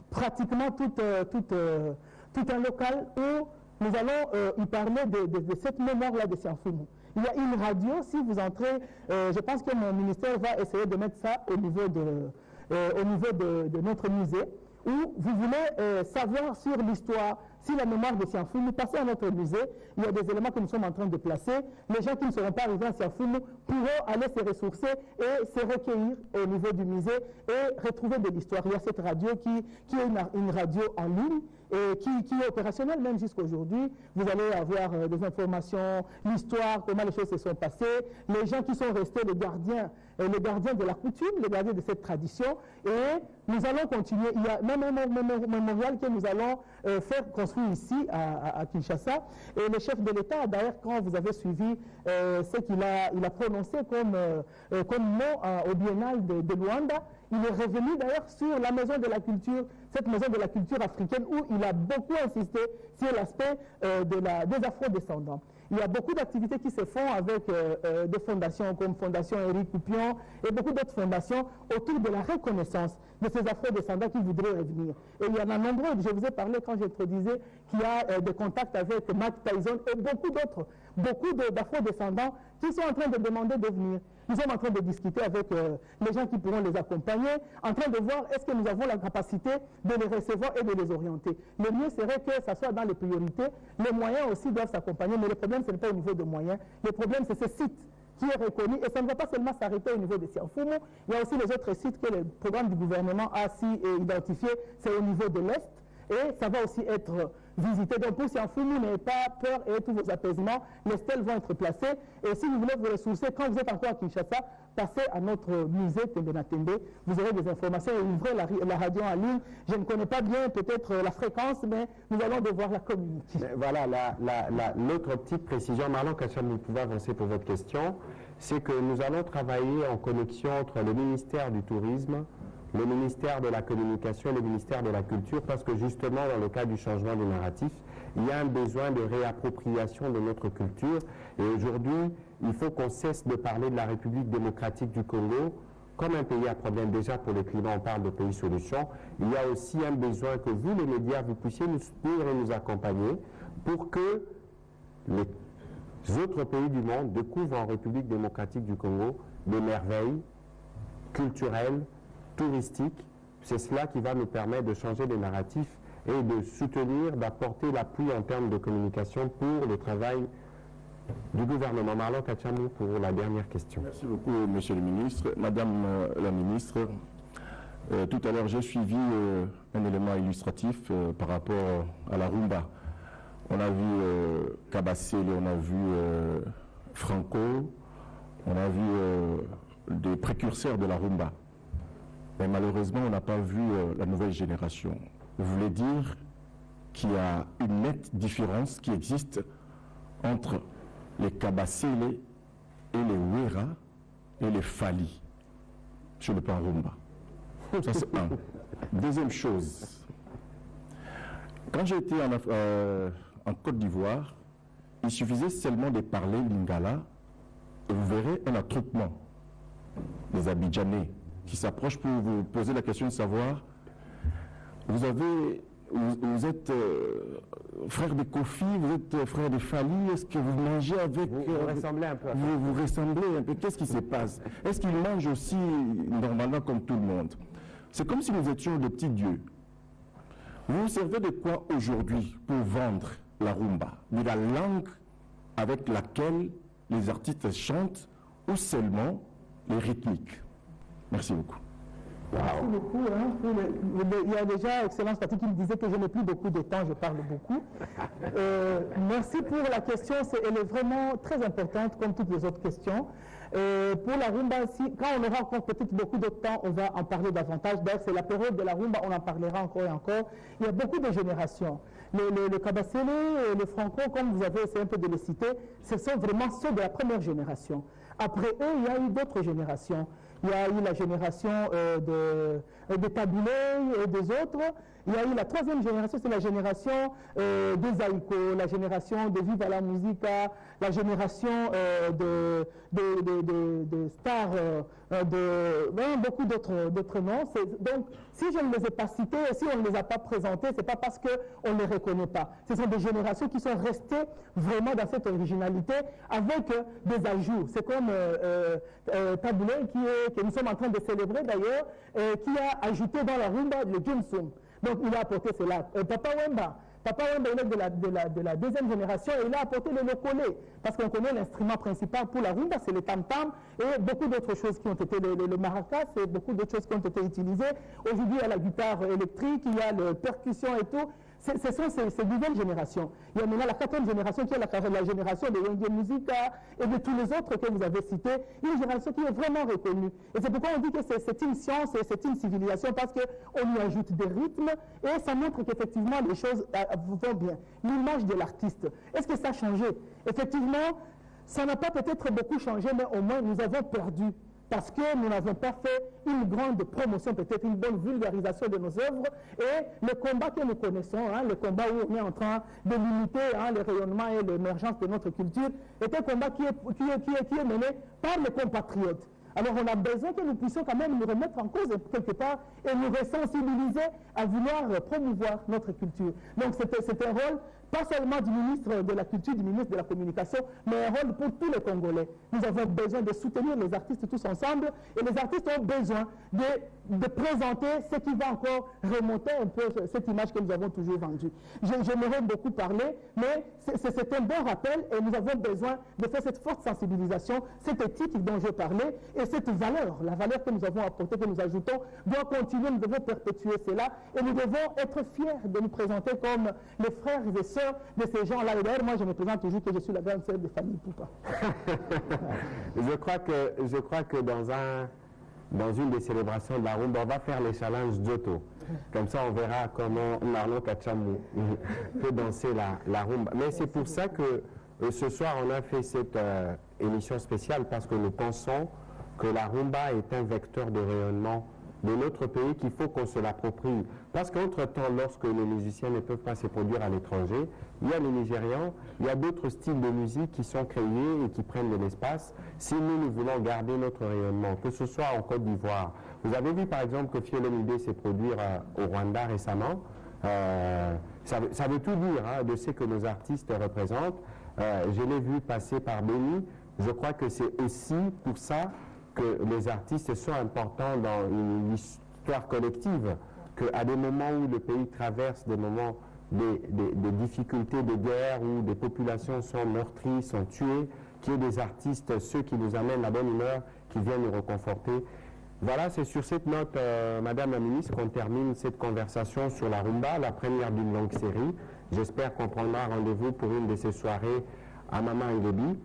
pratiquement tout un local où nous allons y parler de cette mémoire-là de Sianfounou. Il y a une radio, si vous entrez, je pense que mon ministère va essayer de mettre ça au niveau de notre musée, où vous voulez savoir sur l'histoire, si la mémoire de Siafumu, passez à notre musée, il y a des éléments que nous sommes en train de placer. Les gens qui ne seront pas arrivés à Siafumu pourront aller se ressourcer et se recueillir au niveau du musée et retrouver de l'histoire. Il y a cette radio qui est une radio en ligne et qui est opérationnelle même jusqu'à aujourd'hui. Vous allez avoir des informations, l'histoire, comment les choses se sont passées, les gens qui sont restés les gardiens de la coutume, les gardiens de cette tradition. Et nous allons continuer. Il y a même un mémorial que nous allons faire construire ici à Kinshasa. Et le chef de l'État, d'ailleurs, quand vous avez suivi ce qu'il a prononcé comme mot au biennale de Luanda, il est revenu d'ailleurs sur la maison de la culture, cette maison de la culture africaine où il a beaucoup insisté sur l'aspect des afro-descendants. Il y a beaucoup d'activités qui se font avec des fondations comme Fondation Éric Coupion et beaucoup d'autres fondations autour de la reconnaissance de ces afro-descendants qui voudraient revenir. Et il y en a nombreux. Je vous ai parlé quand j'introduisais qu'il y a des contacts avec Mike Tyson et beaucoup d'autres, beaucoup d'afro-descendants qui sont en train de demander de venir. Nous sommes en train de discuter avec les gens qui pourront les accompagner, en train de voir est-ce que nous avons la capacité de les recevoir et de les orienter. Le mieux serait que ça soit dans les priorités. Les moyens aussi doivent s'accompagner, mais le problème, ce n'est pas au niveau de moyens. Le problème, c'est ce site qui est reconnu. Et ça ne va pas seulement s'arrêter au niveau de Siafumu. Il y a aussi les autres sites que le programme du gouvernement a identifiés. C'est au niveau de l'Est. Et ça va aussi être visité. Donc pour Siafumu, n'ayez pas peur et tous vos apaisements. Les stèles vont être placées. Et si vous voulez vous ressourcer, quand vous êtes encore à Kinshasa, passez à notre musée Tembe. Vous aurez des informations et ouvrez la radio en ligne. Je ne connais pas bien peut-être la fréquence, mais nous allons devoir la communiquer. Voilà, l'autre petite précision, Marlon Kacham, vous pouvez avancer pour votre question, c'est que nous allons travailler en connexion entre le ministère du Tourisme, le ministère de la Communication et le ministère de la Culture, parce que justement, dans le cas du changement du narratif, il y a un besoin de réappropriation de notre culture. Et aujourd'hui, il faut qu'on cesse de parler de la République démocratique du Congo comme un pays à problème. Déjà, pour le climat, on parle de pays solution. Il y a aussi un besoin que vous, les médias, vous puissiez nous soutenir et nous accompagner pour que les autres pays du monde découvrent en République démocratique du Congo des merveilles culturelles, touristiques. C'est cela qui va nous permettre de changer les narratifs et de soutenir, d'apporter l'appui en termes de communication pour le travail du gouvernement. Marlon Kachamou pour la dernière question. Merci beaucoup, monsieur le ministre. Madame la ministre, tout à l'heure j'ai suivi un élément illustratif par rapport à la rumba. On a vu Kabasele, on a vu Franco, on a vu des précurseurs de la rumba. Mais malheureusement, on n'a pas vu la nouvelle génération. Vous voulez dire qu'il y a une nette différence qui existe entre les Kabasele et les Wera et les Fali sur le plan rumba. Ça, c'est un. Deuxième chose, quand j'ai été en Côte d'Ivoire, il suffisait seulement de parler lingala et vous verrez un attroupement des Abidjanais qui s'approchent pour vous poser la question de savoir, vous êtes frère de Kofi, vous êtes frère de Fali, est-ce que vous mangez avec... Vous ressemblez un peu à ça. Vous ressemblez un peu, qu'est-ce qui se passe? Est-ce qu'ils mangent aussi normalement comme tout le monde? C'est comme si nous étions des petits dieux. Vous vous servez de quoi aujourd'hui pour vendre la rumba? De la langue avec laquelle les artistes chantent ou seulement les rythmiques? Merci beaucoup. Merci beaucoup. Il y a déjà Excellence Patrick qui me disait que je n'ai plus beaucoup de temps, je parle beaucoup. Merci pour la question, elle est vraiment très importante comme toutes les autres questions. Pour la rumba, quand on aura encore peut-être beaucoup de temps, on va en parler davantage. D'ailleurs, c'est la période de la rumba, on en parlera encore et encore. Il y a beaucoup de générations. Le Kabasele et le Franco, comme vous avez essayé un peu de les citer, ce sont vraiment ceux de la première génération. Après eux, il y a eu d'autres générations. Il y a eu la génération de Taboulé et des autres. Il y a eu la troisième génération, c'est la génération des Aïko, la génération de Viva la Musica, la génération de stars, beaucoup d'autres noms. Donc, si je ne les ai pas cités, si on ne les a pas présentés, ce n'est pas parce qu'on ne les reconnaît pas. Ce sont des générations qui sont restées vraiment dans cette originalité avec des ajouts. C'est comme Taboulé, que nous sommes en train de célébrer d'ailleurs, qui a ajouté dans la rumba le Jumsum. Donc il a apporté cela. Papa Wemba, Papa Wemba, il est de la deuxième génération et il a apporté le lokolé. Parce qu'on connaît l'instrument principal pour la rumba, c'est le tam-tam et beaucoup d'autres choses qui ont été, le maracas et beaucoup d'autres choses qui ont été utilisées. Aujourd'hui, il y a la guitare électrique, il y a la percussion et tout. Ce sont ces nouvelles générations. Il y a maintenant la 4e génération qui est la génération de Wenge Musica et de tous les autres que vous avez cités. Une génération qui est vraiment reconnue. Et c'est pourquoi on dit que c'est une science et c'est une civilisation parce qu'on lui ajoute des rythmes et ça montre qu'effectivement les choses vont bien. L'image de l'artiste, est-ce que ça a changé? Effectivement, ça n'a pas peut-être beaucoup changé, mais au moins nous avons perdu. Parce que nous n'avons pas fait une grande promotion, peut-être une bonne vulgarisation de nos œuvres. Et le combat que nous connaissons, le combat où on est en train de limiter le rayonnement et l'émergence de notre culture, est un combat qui est mené par les compatriotes. Alors on a besoin que nous puissions quand même nous remettre en cause quelque part et nous ressensibiliser à vouloir promouvoir notre culture. Donc c'est un rôle pas seulement du ministre de la Culture, du ministre de la Communication, mais un rôle pour tous les Congolais. Nous avons besoin de soutenir les artistes tous ensemble et les artistes ont besoin de présenter ce qui va encore remonter un peu cette image que nous avons toujours vendue. J'aimerais beaucoup parler, mais c'est un bon rappel et nous avons besoin de faire cette forte sensibilisation, cette éthique dont je parlais et cette valeur, la valeur que nous avons apportée, que nous ajoutons, doit continuer, nous devons perpétuer cela et nous devons être fiers de nous présenter comme les frères et sœurs de ces gens-là. Et d'ailleurs, moi, je me présente toujours que je suis la grande sœur de famille Poupa. Je crois que dans une des célébrations de la rumba, on va faire les challenges d'Otto. Comme ça, on verra comment Marlon Kachamou peut danser la rumba. Mais c'est pour ça que ce soir, on a fait cette émission spéciale parce que nous pensons que la rumba est un vecteur de rayonnement de notre pays qu'il faut qu'on se l'approprie. Parce qu'entre-temps, lorsque les musiciens ne peuvent pas se produire à l'étranger, il y a les Nigérians, il y a d'autres styles de musique qui sont créés et qui prennent de l'espace. Si nous voulons garder notre rayonnement, que ce soit en Côte d'Ivoire. Vous avez vu par exemple que Fiolomide s'est produit au Rwanda récemment. Ça veut tout dire de ce que nos artistes représentent. Je l'ai vu passer par Béni. Je crois que c'est aussi pour ça que les artistes sont importants dans une histoire collective, qu'à des moments où le pays traverse des moments de difficultés, de guerre, où des populations sont meurtries, sont tuées, qu'il y ait des artistes, ceux qui nous amènent la bonne humeur, qui viennent nous réconforter. Voilà, c'est sur cette note, Madame la Ministre, qu'on termine cette conversation sur la rumba, la première d'une longue série. J'espère qu'on prendra rendez-vous pour une de ces soirées à Maman Ilebi.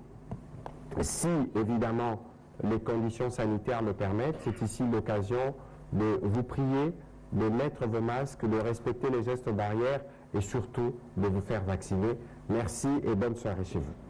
Si, évidemment, les conditions sanitaires le permettent, c'est ici l'occasion de vous prier, de mettre vos masques, de respecter les gestes barrières et surtout de vous faire vacciner. Merci et bonne soirée chez vous.